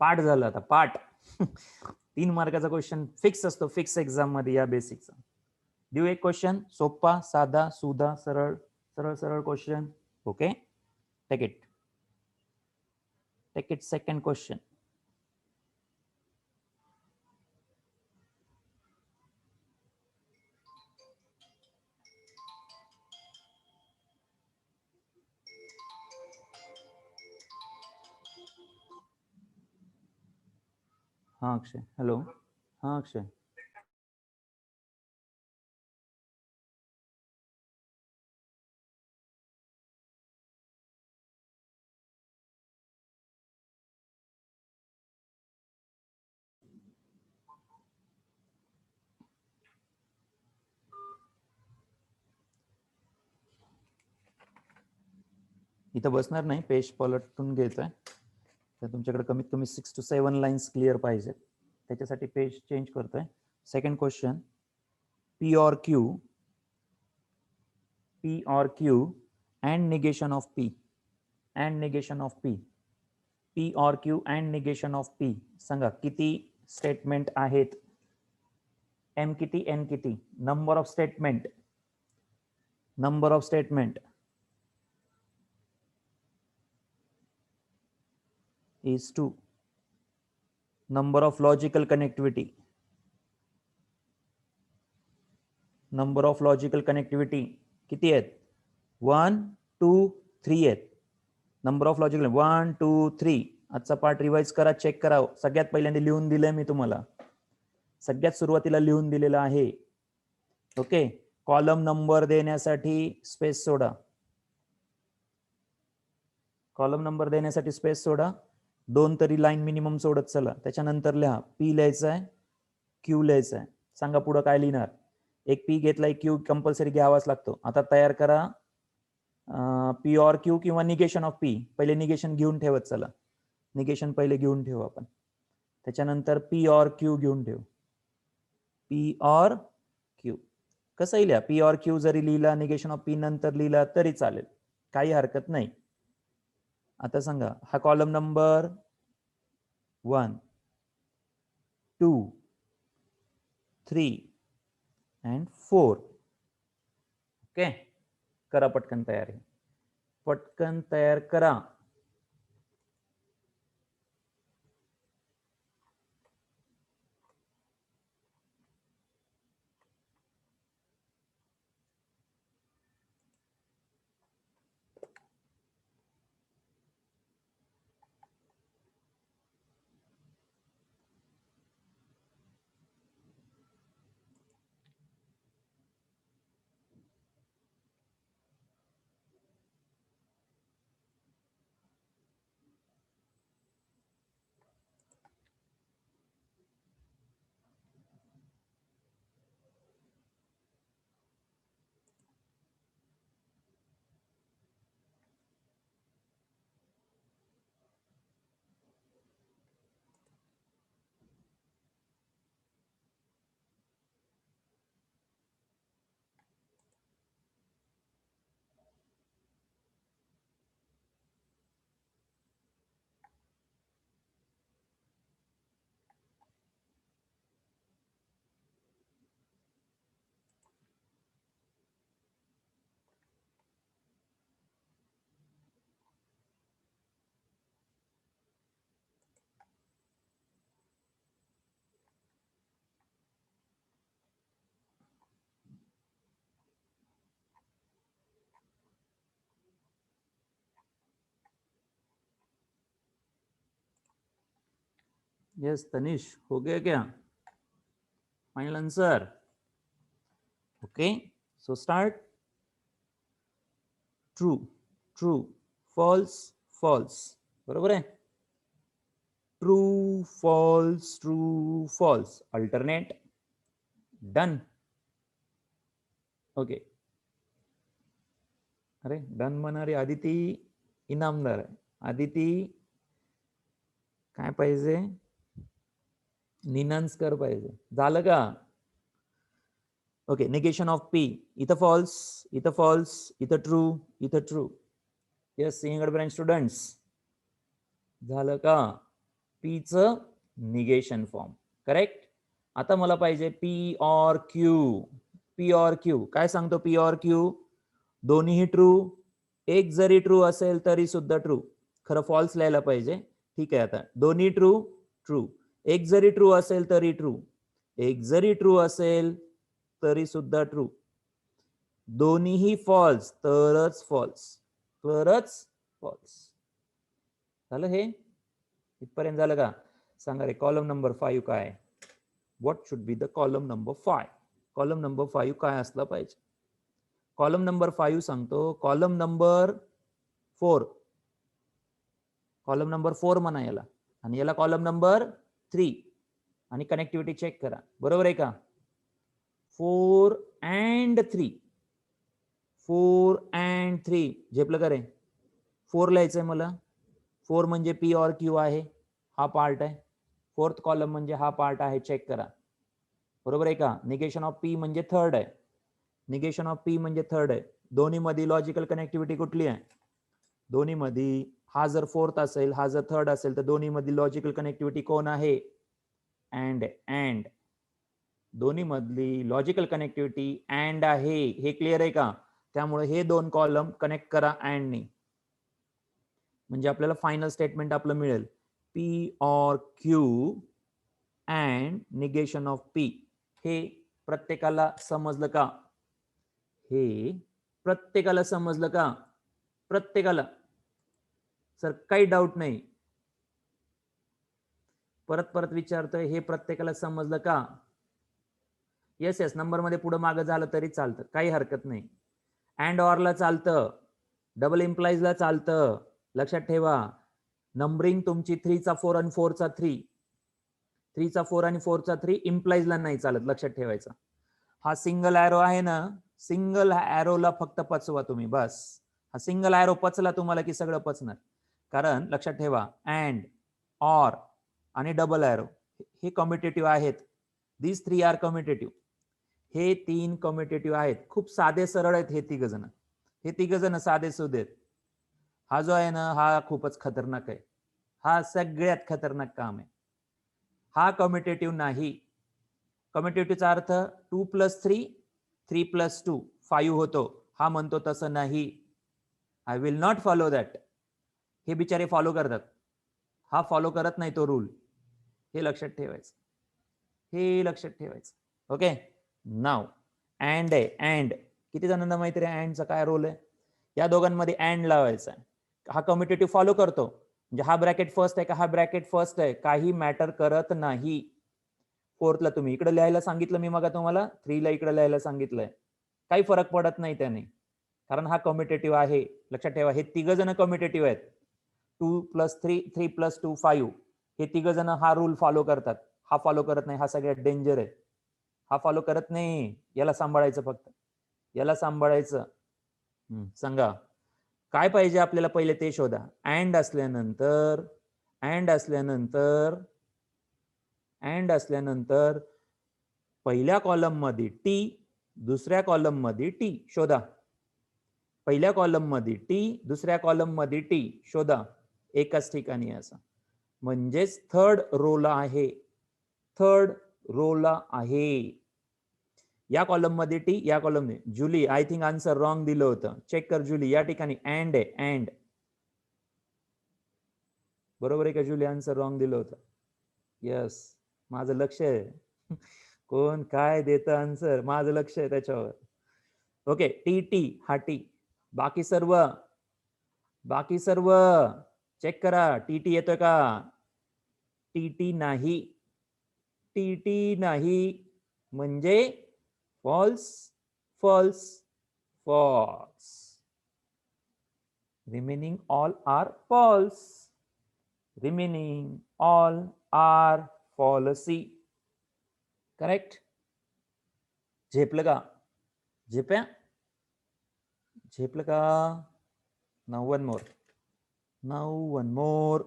पाठ झालं आता, पाठ. 3 मार्काचा क्वेश्चन फिक्स असतो, फिक्स एक्झाम मध्ये या बेसिकचा. देऊ एक क्वेश्चन सोपा, साधा, सुधा, सरळ सरळ सरळ question. Okay, take it. Take it. Second question. हाँ अक्षय, हेलो. हाँ अक्षय. इथं बसणार नाही, पेज पलटून घ्यायचं आहे. तर तुमच्याकडे कमीत कमी 6 to 7 लाईन्स क्लिअर पाहिजेत. त्याच्यासाठी पेज चेंज करतोय. Second question. P or Q and negation of P. and negation of P. P or Q and negation of P. सांगा किती स्टेटमेंट आहेत? M किती, N किती? Number of statement. Number of statement is 2. Number of logical connectivity. Number of logical connectivity किती आहेत? 1, 2, 3 आहेत. Number of logical 1, 2, 3. आजचा पार्ट रिवाइज करा, चेक करा. सगळ्यात पहिल्यांदा लिहून दिलंय मी तुम्हाला, सगळ्यात सुरुवातीला लिहून दिलेलं आहे. ओके, कॉलम नंबर देण्यासाठी स्पेस सोडा. कॉलम नंबर देण्यासाठी स्पेस सोडा. 2 तरी लाईन मिनिमम सोडत चला. त्याच्यानंतर लिहा पी लिहायचा आहे, क्यू लिहायचा आहे. सांगा पुढे काय लिहिणार? एक पी घेतलाय, क्यू कंपल्सरी घ्यावाच लागतो. आता तयार करा पी ऑर क्यू किंवा निगेशन ऑफ पी. पहिले निगेशन घेऊन ठेवत चला. निगेशन पहिले घेऊन ठेवू आपण. त्याच्यानंतर पी ऑर क्यू घेऊन ठेवू. पी ऑर क्यू कसंही लिहा. पी ऑर क्यू जरी लिहिला, निगेशन ऑफ पी नंतर लिहिला तरी चालेल, काही हरकत नाही. आता सांगा हा कॉलम नंबर 1, 2, 3 and 4. ओके, करा पटकन तयारी. पटकन तयार करा. यस तनिष, हो गया क्या? Final answer? Okay, so start. True true, false false, बरोबर आहे. True false true false, alternate, done. Okay. अरे डन म्हणणारी आदिती इनामदार आहे. आदिती काय पाहिजे, निनांस्कर पाहिजे. झालं का? ओके. निगेशन ऑफ पी, इथं फॉल्स, इथं फॉल्स, इथं ट्रू, इथं true. Yes Sinhagad branch students, झालं का? पी च निगेशन फॉर्म, करेक्ट. आता मला पाहिजे P or Q. P or Q काय सांगतो? पी ऑर क्यू दोन्हीही ट्रू, एक जरी ट्रू असेल तरी सुद्धा ट्रू. खरं फॉल्स लिहायला पाहिजे. ठीक आहे. आता दोन्ही ट्रू ट्रू, एक जरी ट्रू असेल तरी ट्रू, एक जरी ट्रू असेल तरी सुद्धा ट्रू, दोन्हीही फॉल्स तरच फॉल्स, तरच फॉल्स. झालं हे? इथपर्यंत झालं का? सांगा रे, कॉलम नंबर 5 काय? What should be the column number 5? Column number 5 काय असला पाहिजे? कॉलम नंबर 5 सांगतो. कॉलम नंबर 4, कॉलम नंबर 4 म्हणा याला, आणि याला कॉलम नंबर 3. आणि कनेक्टिव्हिटी चेक करा, बरोबर आहे का? 4 अँड 3, 4 अँड 3 झेपलं का रे? 4 लिहायचंय मला. 4 म्हणजे पी ऑर क्यू आहे, हा पार्ट आहे. फोर्थ कॉलम म्हणजे हा पार्ट आहे, चेक करा, बरोबर आहे का? निगेशन ऑफ पी म्हणजे थर्ड आहे. निगेशन ऑफ पी म्हणजे थर्ड आहे. दोन्ही मध्ये लॉजिकल कनेक्टिव्हिटी कुठली आहे? दोन्ही मध्ये हा जर फोर्थ असेल, हा जर थर्ड असेल, तर दोन्ही मध्ये लॉजिकल कनेक्टिव्हिटी कोण आहे? अँड. अँड दोन्ही मधली लॉजिकल कनेक्टिव्हिटी अँड आहे, हे क्लिअर आहे का? त्यामुळे हे दोन कॉलम कनेक्ट करा अँडनी, म्हणजे आपल्याला फायनल स्टेटमेंट आपलं मिळेल. P or Q and negation of P. हे प्रत्येकाला समजलं का? हे प्रत्येकाला समजलं का? प्रत्येकाला? सर काही डाऊट नाही, परत परत विचारतोय, हे प्रत्येकाला समजलं का? येस येस, नंबर मध्ये पुढे मागे झालं तरी चालतं, काही हरकत नाही. अँड ऑरला चालतं, डबल इम्प्लाइजला चालतं. लक्षात ठेवा, नंबरिंग तुमची 3 चा 4 आणि 4 चा 3, 3 चा 4 आणि 4 चा 3 इम्प्लाइजला नाही चालत, लक्षात ठेवायचं. हा सिंगल एरो आहे ना, सिंगल एरोला फक्त पचवा तुम्ही, बस. हा सिंगल एरो पचला तुम्हाला की सगळं पचणार. कारण लक्षात ठेवा, अँड, ऑर आणि डबल एरो हे कम्युटेटिव्ह आहेत. These 3 are commutative. हे 3 कम्युटेटिव्ह आहेत. खूप साधे सरळ आहेत हे तिघ जण. हे तिघ जण साधे सुधे आहेत. हा जो आहे ना, हा खूपच खतरनाक आहे. हा सगळ्यात खतरनाक काम आहे. हा कम्युटेटिव्ह नाही. कम्युटेटिव्हचा अर्थ 2 + 3, 3 + 2 5 होतो. हा म्हणतो तसं नाही. I will not follow that. हे बिचारे फॉलो करतात, हा फॉलो करत नाही तो रूल. हे लक्षात ठेवायचं, हे लक्षात ठेवायचं. ओके. नाव अँड आहे. अँड किती जणांना माहिती आहे अँडचा काय रोल आहे? या दोघांमध्ये अँड लावायचा आहे. हा कम्युटेटिव्ह फॉलो करतो, म्हणजे हा ब्रॅकेट फर्स्ट आहे का हा ब्रॅकेट फर्स्ट आहे काही मॅटर करत नाही. फोर्थला तुम्ही इकडे लिहायला सांगितलं मी मग तुम्हाला, 3 ला इकडे लिहायला सांगितलंय, काही फरक पडत नाही त्याने, कारण हा कम्युटेटिव्ह आहे. लक्षात ठेवा, हे तिघ जण कम्युटेटिव्ह आहेत. 2 + 3, 3 + 2 5. हे तिघ जण हा रूल फॉलो करतात, हा फॉलो करत नाही. हा सगळ्यात डेंजर आहे. हा फॉलो करत नाही, याला सांभाळायचं, फक्त याला सांभाळायचं. सांगा काय पाहिजे आपल्याला, पहिले ते शोधा. अँड असल्यानंतर, अँड असल्यानंतर, अँड असल्यानंतर पहिल्या कॉलम मध्ये टी, दुसऱ्या कॉलम मध्ये टी शोधा. पहिल्या कॉलम मध्ये टी, दुसऱ्या कॉलम मध्ये टी शोधा, एकाच ठिकाणी. असं म्हणजेच थर्ड रोला आहे, थर्ड रोला आहे. या कॉलम मध्ये टी, या कॉलम मध्ये. जुली आय थिंक आन्सर रॉंग दिलं होतं, चेक कर जुली. या ठिकाणी अँड आहे, अँड. बरोबर आहे का जुली? आन्सर रॉंग दिलं होतं. यस, माझं लक्ष आहे. कोण काय देतं आन्सर, माझं लक्ष आहे त्याच्यावर. ओके. टी टी हा टी. बाकी सर्व, बाकी सर्व चेक करा, टी टी येतोय का? टी टी नाही, टी टी नाही, म्हणजे false, false, false. Remaining all are false. Remaining all are false. Correct? झेपलं का? झेप्या? झेपलं का? Now one more. Now one more.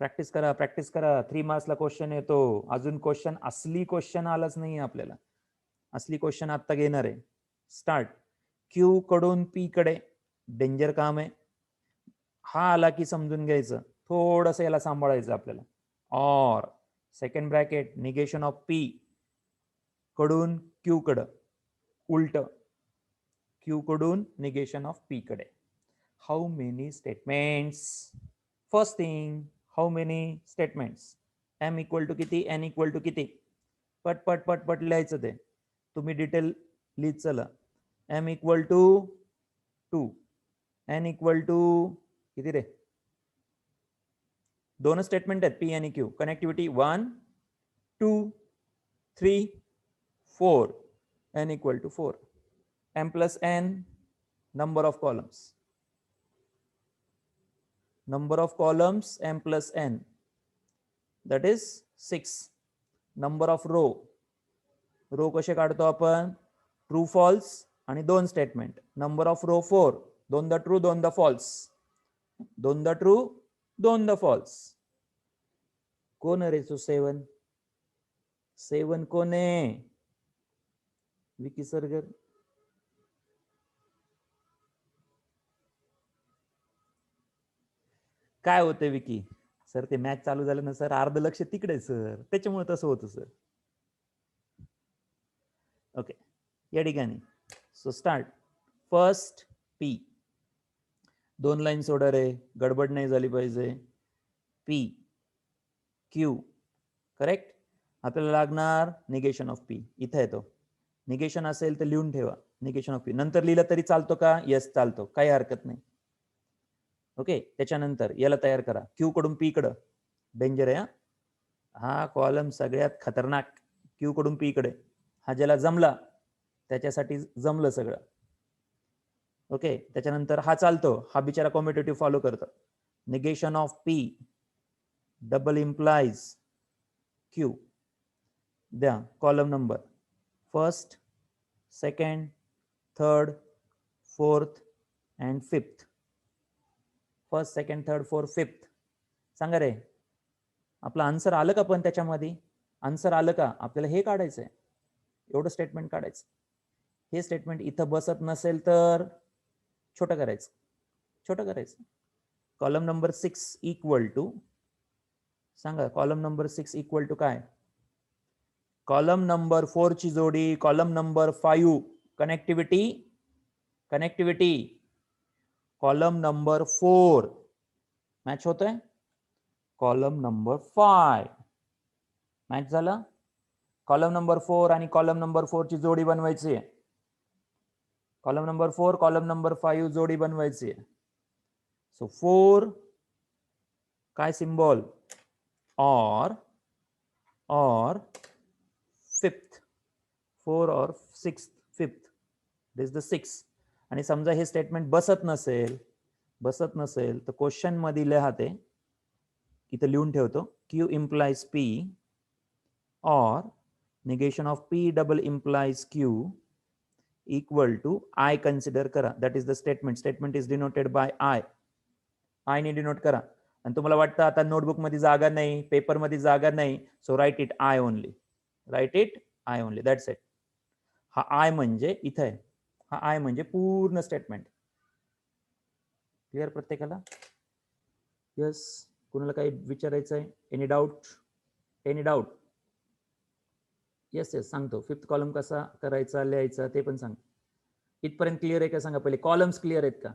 Practice करा, प्रॅक्टिस करा. 3 मार्क्सला क्वेश्चन येतो. अजून क्वेश्चन असली क्वेश्चन आलाच नाही आपल्याला. असली क्वेश्चन आता घेणार आहे. स्टार्ट. क्यू कडून पी कडे डेंजर काम आहे. हा आला की समजून घ्यायचं, थोडंसं याला सांभाळायचं आपल्याला. और second bracket negation of P कडून क्यू कडं, उलट क्यू कडून निगेशन ऑफ पी कडे. How many statements? First thing, how many statements? M equal to किती, एन इक्वल टू किती? पट पट पट पट लिहायचं ते. तुम्ही डिटेल लिहित चला. M equal to 2, N equal to किती रे? दोन स्टेटमेंट आहेत पी आणि Q. Connectivity 1 2 3 4, n equal to 4. m plus n, number of columns. Number of columns m plus n, that is 6. Number of row. Row कसे काढतो आपण? ट्रू फॉल्स आणि 2 स्टेटमेंट. नंबर ऑफ रो 4, दोनदा ट्रू दोनदा फॉल्स. दोनदा ट्रू दोनदा फॉल्स. कोण रे तो 7? 7 कोण आहे? विकी सरगर. काय होते विकी सर? ते मॅच चालू झालं ना सर, अर्ध लक्ष तिकडे सर, त्याच्यामुळे तसं होतं सर. ओके, या ठिकाणी so start. First P, 2 line सोडा रे, गडबड नाही झाली पाहिजे. P Q, correct. आपल्याला लागणार निगेशन ऑफ पी. इथे येतो. निगेशन असेल तर लिहून ठेवा. निगेशन ऑफ पी नंतर लिहिलं तरी चालतो का? येस चालतो, काही हरकत नाही. ओके, त्याच्यानंतर याला तयार करा. क्यू कडून पी कडं, डेंजर आहे हा कॉलम, सगळ्यात खतरनाक. क्यू कडून पी कडे, हा ज्याला जमला त्याच्यासाठी जमलं सगळं. ओके, त्याच्यानंतर हा चालतो, हा बिचारा कॉम्पिटेटिव्ह फॉलो करतो. Negation of P double implies Q. द्या column number first, second, third, fourth and fifth. First, second, third, fourth, fifth. सांगा रे, आपलं आन्सर आलं का? पण त्याच्यामध्ये आन्सर आलं का? आपल्याला हे काढायचंय, एवढं स्टेटमेंट काढायचं. हे स्टेटमेंट इथं बसत नसेल तर छोटं करायचं, छोटं करायचं. कॉलम नंबर 6 इक्वल टू, सांगा कॉलम नंबर 6 इक्वल टू काय? कॉलम नंबर 4 ची जोडी column number 5. Connectivity, connectivity column number 4 match होतोय. कॉलम नंबर 5 मॅच झाला. कॉलम नंबर 4 आणि कॉलम नंबर 4 ची जोडी बनवायची आहे. कॉलम नंबर 4 कॉलम नंबर 5 जोडी बनवायची आहे. सो 4 काय सिंबल? और फिफ्थ. 4 और 6th, 5th, दिस द 6. आणि समजा हे स्टेटमेंट बसत नसेल तर क्वेश्चन मध्ये लिहा, ते इथं लिहून ठेवतो. क्यू इम्प्लाइज पी और negation of P double implies Q equal to I consider करा. That is the statement. Statement is denoted by I. I ने डिनोट करा. आणि तुम्हाला वाटतं आता नोटबुक मध्ये जागा नाही, पेपर मध्ये जागा नाही, so write it I only. Write it I only, that's it. हा आय म्हणजे इथं आहे, हा आय म्हणजे पूर्ण स्टेटमेंट. क्लिअर प्रत्येकाला? यस. कुणाला काही विचारायचं आहे? Any doubt? Any doubt? Yes yes सांगतो. 5th कॉलम कसा करायचा, लिहायचा ते पण सांग. इथपर्यंत क्लिअर आहे का सांगा पहिले. कॉलम्स क्लिअर आहेत का?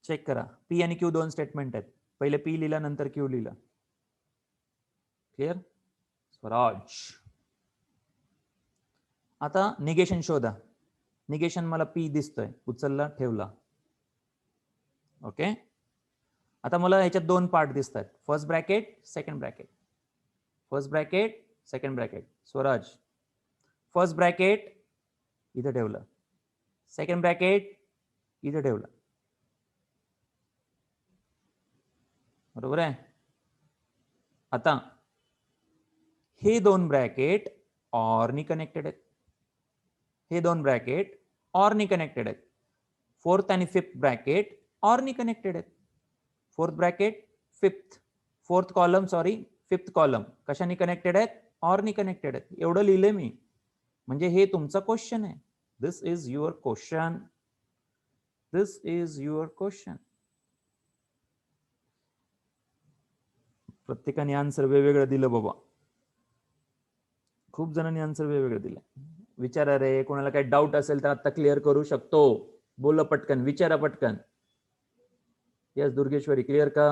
चेक करा. पी आणि क्यू 2 स्टेटमेंट आहेत. पहिले पी लिहिला, नंतर क्यू लिहिला. क्लिअर? स्वराज. आता निगेशन शोधा. निगेशन मला पी दिसतोय, उचलला ठेवला. ओके, आता मला ह्याच्यात 2 पार्ट दिसतात. First bracket, second bracket. First bracket, second bracket. Swaraj, first bracket इथे ठेवलं, सेकंड ब्रॅकेट इथे ठेवला, बरोबर आहे. आता हे दोन ब्रॅकेट ऑरनी कनेक्टेड आहेत, हे दोन ब्रॅकेट ऑरनी कनेक्टेड आहेत. फोर्थ आणि फिफ्थ ब्रॅकेट ऑरनी कनेक्टेड आहेत. Fourth bracket fifth, fourth column sorry fifth column कशाने कनेक्टेड आहेत? ऑरनी कनेक्टेड आहेत. एवढं लिहिलंय मी, म्हणजे हे तुमचा क्वेश्चन आहे. This is your question, this is your question. प्रत्येकाने आन्सर वेगवेगळं दिलं बाबा, खूप जणांनी आन्सर वेगवेगळं दिलं. विचारा रे, कोणाला काही डाऊट असेल तर आता क्लिअर करू शकतो. बोला पटकन, विचारा पटकन. यस दुर्गेश्वरी, क्लिअर का?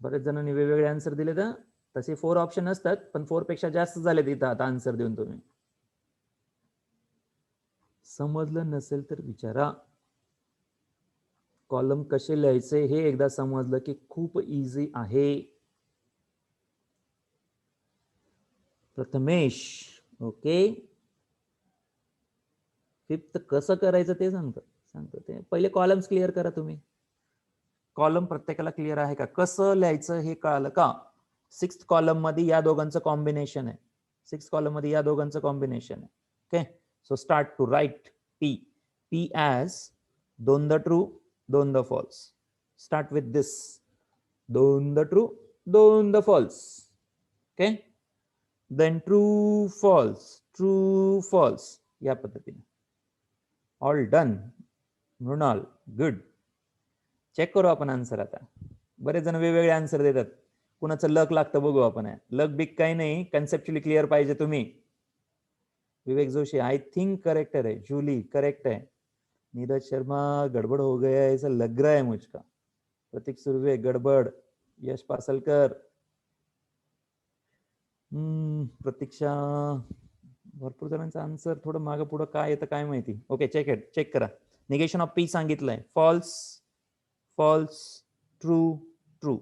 बरेच जणांनी वेगवेगळे आन्सर दिले. तर तसे 4 ऑप्शन असतात, पण 4 पेक्षा जास्त झाले तिथं आता आन्सर देऊन. तुम्ही समजलं नसेल तर विचारा. कॉलम कसे लिहायचे हे एकदा समजलं की खूप इझी आहे. प्रथमेश, ओके. फिफ्थ कसं करायचं ते सांगतो ते. पहिले कॉलम्स क्लिअर करा तुम्ही. कॉलम प्रत्येकाला क्लिअर आहे का? कसं लिहायचं हे कळालं का? 6th कॉलम मध्ये या दोघांचं कॉम्बिनेशन आहे. 6th कॉलम मध्ये या दोघांचं कॉम्बिनेशन आहे. Okay, so start to write P. P as दोन द ट्रू, दोन the false. Start with this. दोन द ट्रू, दोन the false. Okay, then true false, true false, या पद्धतीने. All done Mrinal, good. Check करू आपण आन्सर. आता बरेच जण वेगवेगळे आन्सर देतात, कुणाचं लक लागतं बघू आपण. लक बिक काही नाही, कन्सेप्च्युअली क्लिअर पाहिजे तुम्ही. Vivek Joshi, I think correct है. जूली, करेक्ट है. नीरज शर्मा, गड़बड़ हो गया ऐसा लग रहा है मुझका. प्रतीक सुर्वे, गडबड. यश पासलकर, प्रतीक्षा. भरपूर जणांचा आन्सर थोडं मागं पुढं काय येतं काय माहिती. ओके, चेक करा. निगेशन ऑफ पी सांगितलंय, false, false, true, true.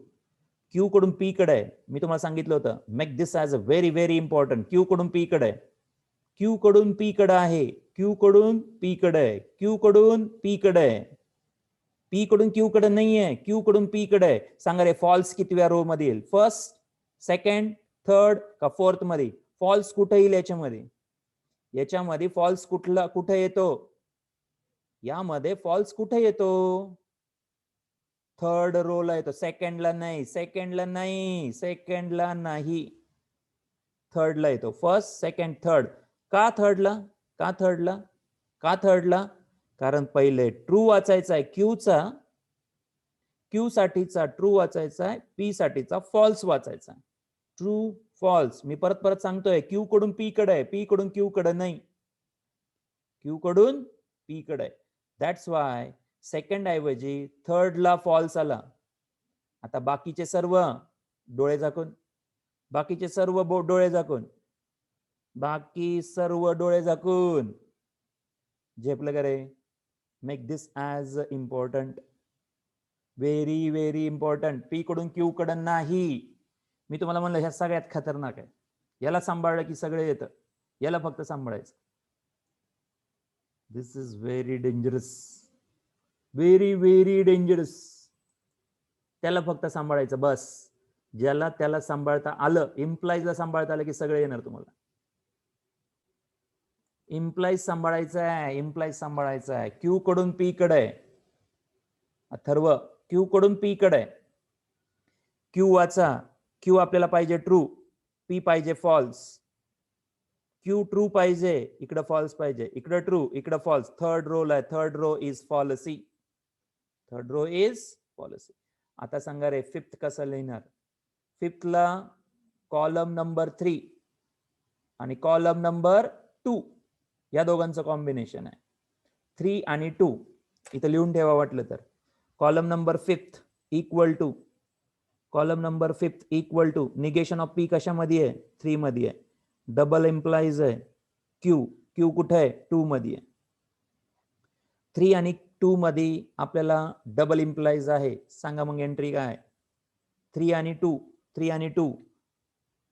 Q कडून पी कडे आहे. मी तुम्हाला सांगितलं होतं, make this as a very very important. Q कडून पी कडे आहे, क्यू कडून पी कडे आहे, क्यू कडून पी कडे आहे, क्यू कडून पी कडे आहे. पी कडून क्यू कडे नाहीये, क्यू कडून पी कडे आहे. सांगा रे, फॉल्स कितव्या रो मध्ये येईल? फर्स्ट, सेकंड, थर्ड का फोर्थ मध्ये? फॉल्स कुठे येईल याच्यामध्ये? याच्यामध्ये फॉल्स कुठे येतो? यामध्ये फॉल्स कुठे येतो? थर्ड रोला येतो, सेकंडला नाही, सेकंडला नाही, सेकंडला नाही, थर्डला येतो. First, second, third. का थर्डला? का थर्डला? का थर्डला? कारण पहिले ट्रू वाचायचा आहे क्यूचा, क्यू साठीचा ट्रू वाचायचा आहे, पी साठीचा फॉल्स वाचायचा. True false. मी परत परत सांगतोय, क्यू कडून पी कडे आहे, पी कडून क्यू कडे नाही, क्यू कडून पी कडे. दॅट्स वाय सेकंड ऐवजी थर्डला फॉल्स आला. आता बाकीचे सर्व डोळे झाकून, बाकीचे सर्व डोळे झाकून, बाकी सर्व डोळे झाकून. झेपलं का रे? Make this as important, very very important. P कडून क्यू कडून नाही. मी तुम्हाला म्हणलं ह्या सगळ्यात खतरनाक आहे. याला सांभाळलं की सगळे येतं, याला फक्त सांभाळायचं. This is very dangerous, very very dangerous. त्याला फक्त सांभाळायचं बस. ज्याला त्याला सांभाळता आलं, इम्प्लाइजला सांभाळता आलं की सगळे येणार तुम्हाला. इम्प्लाइज सांभाळायचं आहे, इम्प्लाइज सांभाळायचं आहे. क्यू कडून पी कडे, अथर्व क्यू कडून पी कडे. क्यू वाचा, क्यू आपल्याला पाहिजे ट्रू, पी पाहिजे फॉल्स. क्यू ट्रू पाहिजे, इकडे फॉल्स पाहिजे, इकडे ट्रू, इकडे फॉल्स. थर्ड रोल आहे, third row is falsy, third row is falsy. आता सांगा रे, फिफ्थ कसं लिहिणार? फिफ्थला कॉलम नंबर 3 आणि कॉलम नंबर 2 या दोघांचं कॉम्बिनेशन आहे. 3 आणि 2 इथं लिहून ठेवा वाटलं तर. Column number 5 equal to, column number 5 equal to negation of P कशामध्ये आहे? 3 मध्ये आहे. डबल इम्प्लाइज आहे क्यू, क्यू कुठे आहे? 2 मध्ये आहे. 3 आणि 2 मध्ये आपल्याला डबल इम्प्लाइज आहे. सांगा मग एंट्री काय? 3 आणि 2, 3 आणि 2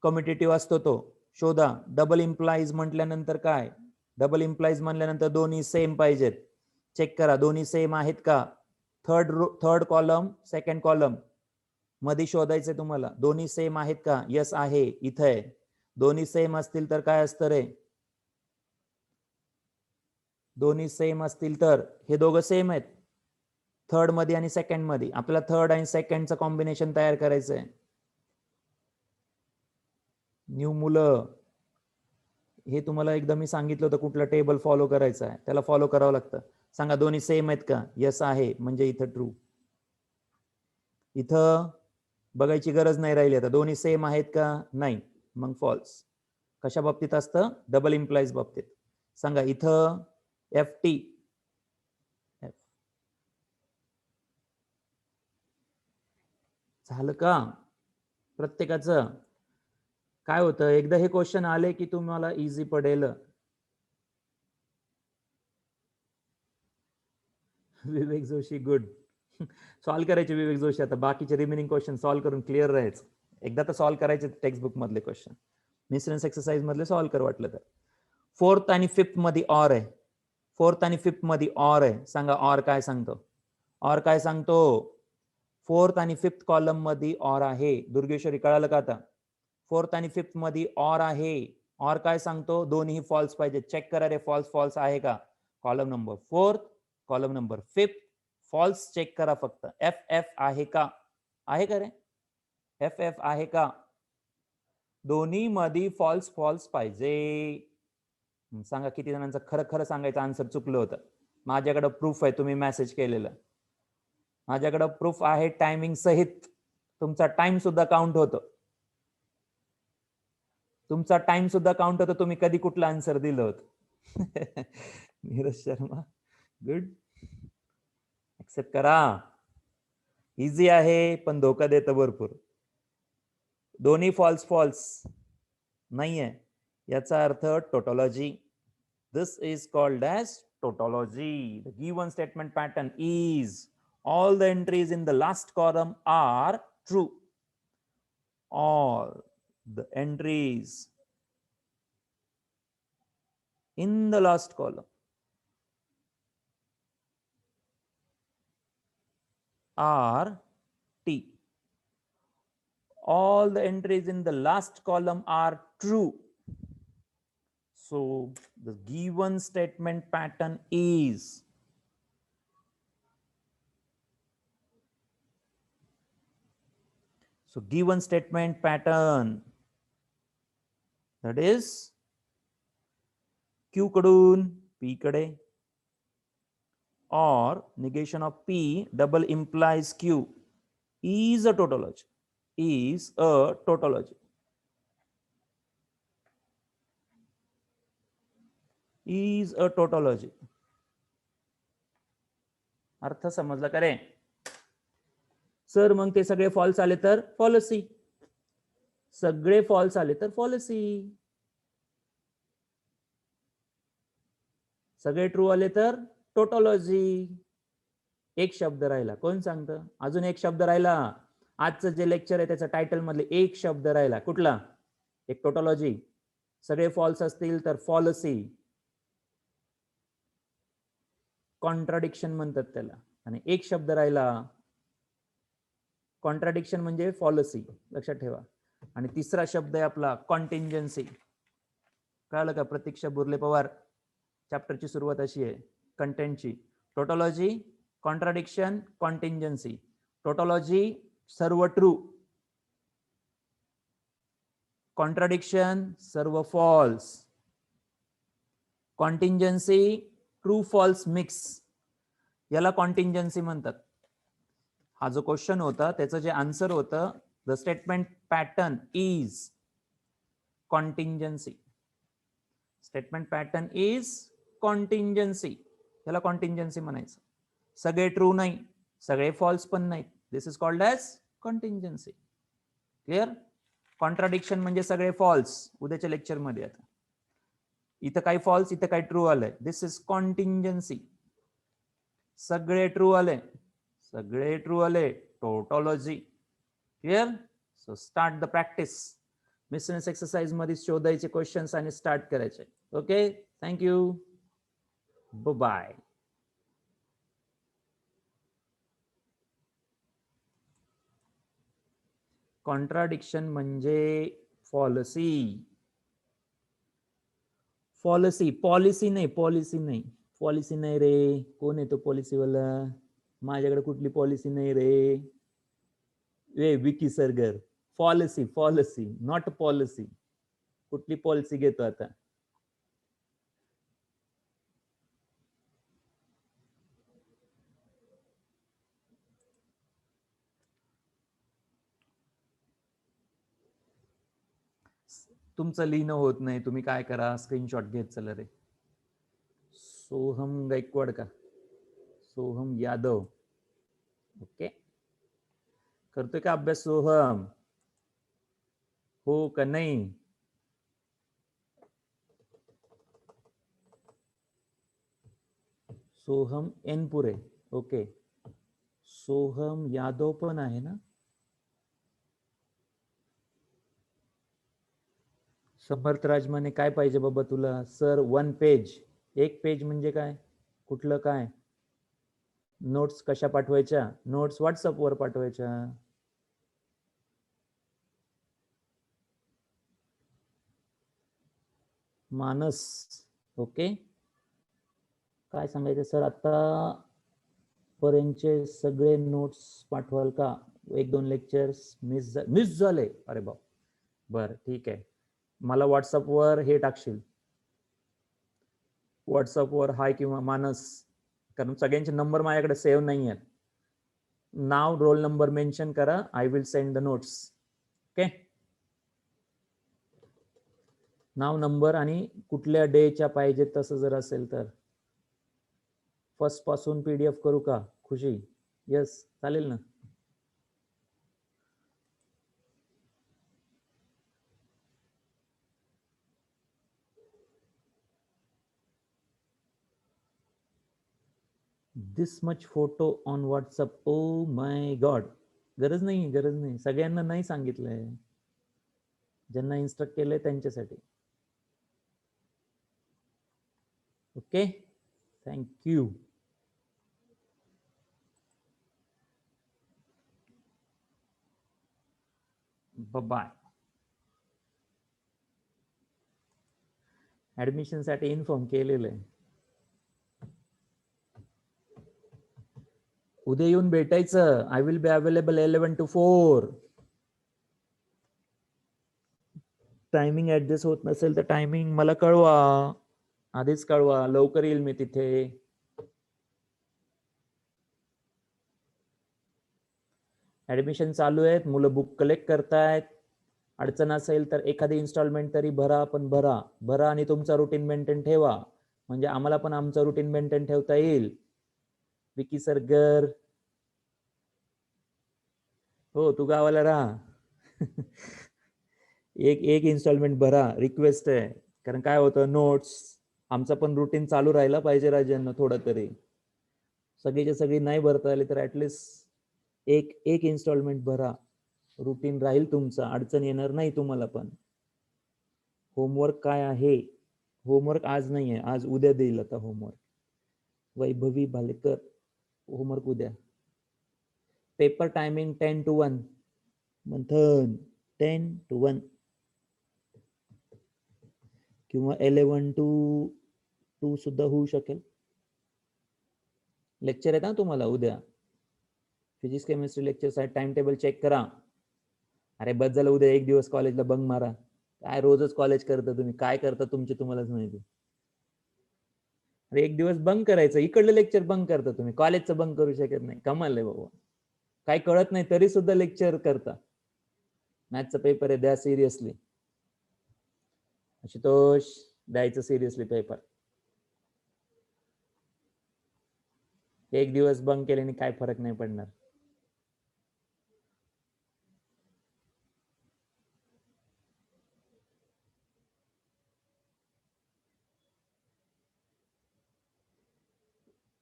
कम्युटेटिव्ह असतो तो, शोधा. डबल इम्प्लाइज म्हटल्यानंतर काय? डबल इम्प्लाइज म्हणल्यानंतर दोन्ही सेम पाहिजेत. चेक करा दोन्ही सेम आहेत का. थर्ड कॉलम सेकंड कॉलम मध्ये शोधायचंय तुम्हाला. दोन्ही सेम आहेत का. यस आहे, इथं आहे. दोन्ही सेम असतील तर काय असतं रे. दोन्ही सेम असतील तर हे दोघं सेम आहेत. थर्ड मध्ये आणि सेकंड मध्ये आपल्याला थर्ड आणि सेकंडचं कॉम्बिनेशन तयार करायचंय. न्यू मुलं हे तुम्हाला एकदा मी सांगितलं होतं कुठलं टेबल फॉलो करायचं आहे, त्याला फॉलो करावं लागतं. सांगा दोन्ही सेम आहेत का. यस आहे म्हणजे इथं ट्रू. इथं बघायची गरज नाही राहिली. आता दोन्ही सेम आहेत का. नाही मग फॉल्स. कशा बाबतीत असतं. डबल इम्प्लाइज बाबतीत. सांगा इथं FT झालं का. प्रत्येकाचं काय होतं एकदा हे क्वेश्चन आले की तुम्हाला इझी पडेल. विवेक जोशी गुड. सॉल्व करायचे विवेक जोशी. आता बाकीचे रिमेनिंग क्वेश्चन सॉल्व करून क्लिअर राहायचं. एकदा तर सॉल्व करायचे टेक्स्ट बुक मधले क्वेश्चन. मिसलेनियस एक्सरसाइज मधले सॉल्व कर वाटलं तर. फोर्थ आणि फिफ्थ मध्ये ऑर आहे. फोर्थ आणि फिफ्थ मध्ये ऑर आहे. सांगा ऑर काय सांगतो. ऑर काय सांगतो. फोर्थ आणि फिफ्थ कॉलम मध्ये ऑर आहे. दुर्गेश्वरी कळालं का आता. फोर्थ आणि फिफ्थ मध्ये ऑर आहे. ऑर काय सांगतो. दोन्ही फॉल्स पाहिजे. चेक करा रे फॉल्स फॉल्स आहे का. Column number fourth column number fifth false check करा फक्त. FF आहे का. आहे का रे. FF आहे का. दोन्ही मध्ये फॉल्स फॉल्स पाहिजे. सांगा किती जणांचं खरं खरं सांगायचं आन्सर चुकलं होतं. माझ्याकडे प्रूफ आहे तुम्ही मेसेज केलेलं. माझ्याकडे प्रूफ आहे टायमिंग सहित. तुमचा टाइम सुद्धा काउंट होतो. तुमचा टाइम सुद्धा काउंट होतो. तुम्ही कधी कुठलं आन्सर दिलं होतं. नीरज शर्मा गुड. एक्सेप्ट करा. इझी आहे पण धोका देतं भरपूर. दोन्ही फॉल्स फॉल्स नाहीये याचा अर्थ tautology. This is called as tautology. The given statement pattern is all the entries in the last column are true. All the entries in the last column are T. All the entries in the last column are true. So the given statement pattern is given statement pattern that is Q कडून P कडे or negation of P double implies Q is a tautology. Is a tautology. Is a tautology. अर्थ समजला का रे. सर मग ते सगळे फॉल्स आले तर फॉलसी. सगळे फॉल्स आले तर फॉलसी. सगळे ट्रू आले तर टोटोलॉजी. एक शब्द राहिला. कोण सांगतं. अजून एक शब्द राहिला. आजचं जे लेक्चर आहे त्याच्या टायटल मधले एक शब्द राहिला. कुठला. एक टोटोलॉजी. सगळे फॉल्स असतील तर फॉलसी. कॉन्ट्राडिक्शन म्हणतात त्याला. आणि एक शब्द राहिला. कॉन्ट्राडिक्शन म्हणजे फॉलसी. लक्षात ठेवा. आणि तिसरा शब्द आहे आपला कॉन्टिंजन्सी. कळलं का. प्रतीक्षा बुर्ले पवार. चॅप्टरची सुरुवात अशी आहे कंटेंटची. Tautology contradiction contingency. टोटोलॉजी सर्व ट्रू. कॉन्ट्राडिक्शन सर्व false. Contingency true false mix. याला कॉन्टिंजन्सी म्हणतात. हा जो क्वेश्चन होता त्याचं जे आन्सर होतं the statement pattern is contingency. Statement pattern is contingency. याला कॉन्टिंजन्सी म्हणायचं. सगळे ट्रू नाही सगळे फॉल्स पण नाही. This is called as contingency. Clear. Contradiction म्हणजे सगळे फॉल्स. उद्याच्या लेक्चर मध्ये आता इथं काही फॉल्स इथं काही ट्रू आलंय. This is contingency. सगळे ट्रू आले सगळे ट्रू आले tautology. Clear. So start the practice. Miscellaneous exercise मध्ये शोधायचे क्वेश्चन्स आणि स्टार्ट करायचे. Okay thank you. बाय. कॉन्ट्राडिक्शन म्हणजे पॉलिसी. पॉलिसी पॉलिसी नाही, पॉलिसी नाही, पॉलिसी नाही रे. कोण येतो पॉलिसीवाला? माझ्याकडे कुठली पॉलिसी नाही रे. वे Vicky Sargar. Policy policy not policy. कुठली पॉलिसी घेतो आता? तुमचं लिहिणं होत नाही, तुम्ही काय करा, स्क्रीनशॉट घेत चला रे. सोहम गायकवाड का? सोहम यादव. ओके, करतोय का अभ्यास सोहम? हो का नाही? सोहम एनपुरे. ओके, सोहम यादव पण आहे ना? समर्थ राजमाने काय पाहिजे बाबा तुला? Sir 1 page. एक पेज म्हणजे काय? कुठलं काय? नोट्स कशा पाठवायच्या? नोट्स व्हॉट्सअपवर पाठवायच्या. मानस. ओके, काय सांगायचं सर? आता पर्यंतचे सगळे नोट्स पाठवाल का? 1-2 लेक्चर्स मिस झाले? अरे बाप. बर ठीक आहे, मला व्हॉट्सअपवर हे टाकशील, व्हॉट्सअपवर हाय किंवा मानस, कारण सगळ्यांचे नंबर माझ्याकडे सेव्ह नाही आहेत. नाव रोल नंबर मेन्शन करा. I will send the notes. Okay, now number आणि कुठल्या डेच्या पाहिजे तसं जर असेल तर. फर्स्ट पासून पीडीएफ करू का खुशी? यस, चालेल ना. This much photo on WhatsApp. Oh my god. गरज नाही, गरज नाही, सगळ्यांना नाही सांगितलंय, ज्यांना इन्स्ट्रक्ट केलंय त्यांच्यासाठी. Okay, thank you. बाय. ऍडमिशन साठी इन्फॉर्म केलेलं आहे. उद्या येऊन भेटायचं. I will be available 11 to 4. Timing adjust होत नसेल तर टायमिंग मला कळवा, आधीच कळवा, लवकर येईल मी तिथे. ऍडमिशन चालू आहेत, मुलं बुक कलेक्ट करतायत. अडचण असेल तर एखादी इन्स्टॉलमेंट तरी भरा, पण भरा भरा आणि तुमचा रुटीन मेंटेन ठेवा, म्हणजे आम्हाला पण आमचं रुटीन मेंटेन ठेवता येईल. विकी सरगर. हो, तू गावाला राहा. एक एक इन्स्टॉलमेंट भरा, रिक्वेस्ट आहे. कारण काय होतं, नोट्स आमचं पण रुटीन चालू राहिला पाहिजे राजांना थोडं तरी. सगळीच्या सगळी नाही भरता आली तर ऍटलिस्ट एक एक इन्स्टॉलमेंट भरा, रुटीन राहील तुमचं, अडचण येणार नाही तुम्हाला पण. होमवर्क काय आहे? होमवर्क आज नाही आहे, आज उद्या देईल आता होमवर्क. वैभवी भालेकर, होमवर्क उद्या. Paper timing 10 to 1. Manthan 10 to 1 किंवा 11 to 2 सुद्धा होऊ शकेल. लेक्चर आहेत ना तुम्हाला उद्या, फिजिक्स केमिस्ट्री लेक्चर साठी टाइम टेबल चेक करा. अरे बस झालं, उद्या एक दिवस कॉलेजला बंक मारा. काय रोजच कॉलेज करता तुम्ही? काय करता तुमचे तुम्हालाच माहिती. अरे एक दिवस बंक करायचं, इकडलं लेक्चर बंक करता तुम्ही, कॉलेजचं बंक करू शकत नाही. कमाल आहे बाबा, काय कळत नाही तरी सुद्धा लेक्चर करता. मॅथचा पेपर आहे, द्या सिरियसली. आशुतोष, द्यायचं सिरियसली पेपर. एक दिवस बंक केल्याने काय फरक नाही पडणार.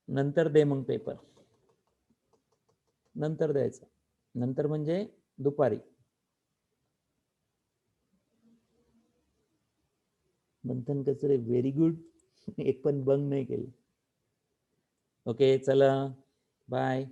नंतर दे मग पेपर, नंतर द्यायचं. नंतर म्हणजे दुपारी. मंथन कचरे, व्हेरी गुड. एक पण बंग नाही केलं. ओके, चला बाय.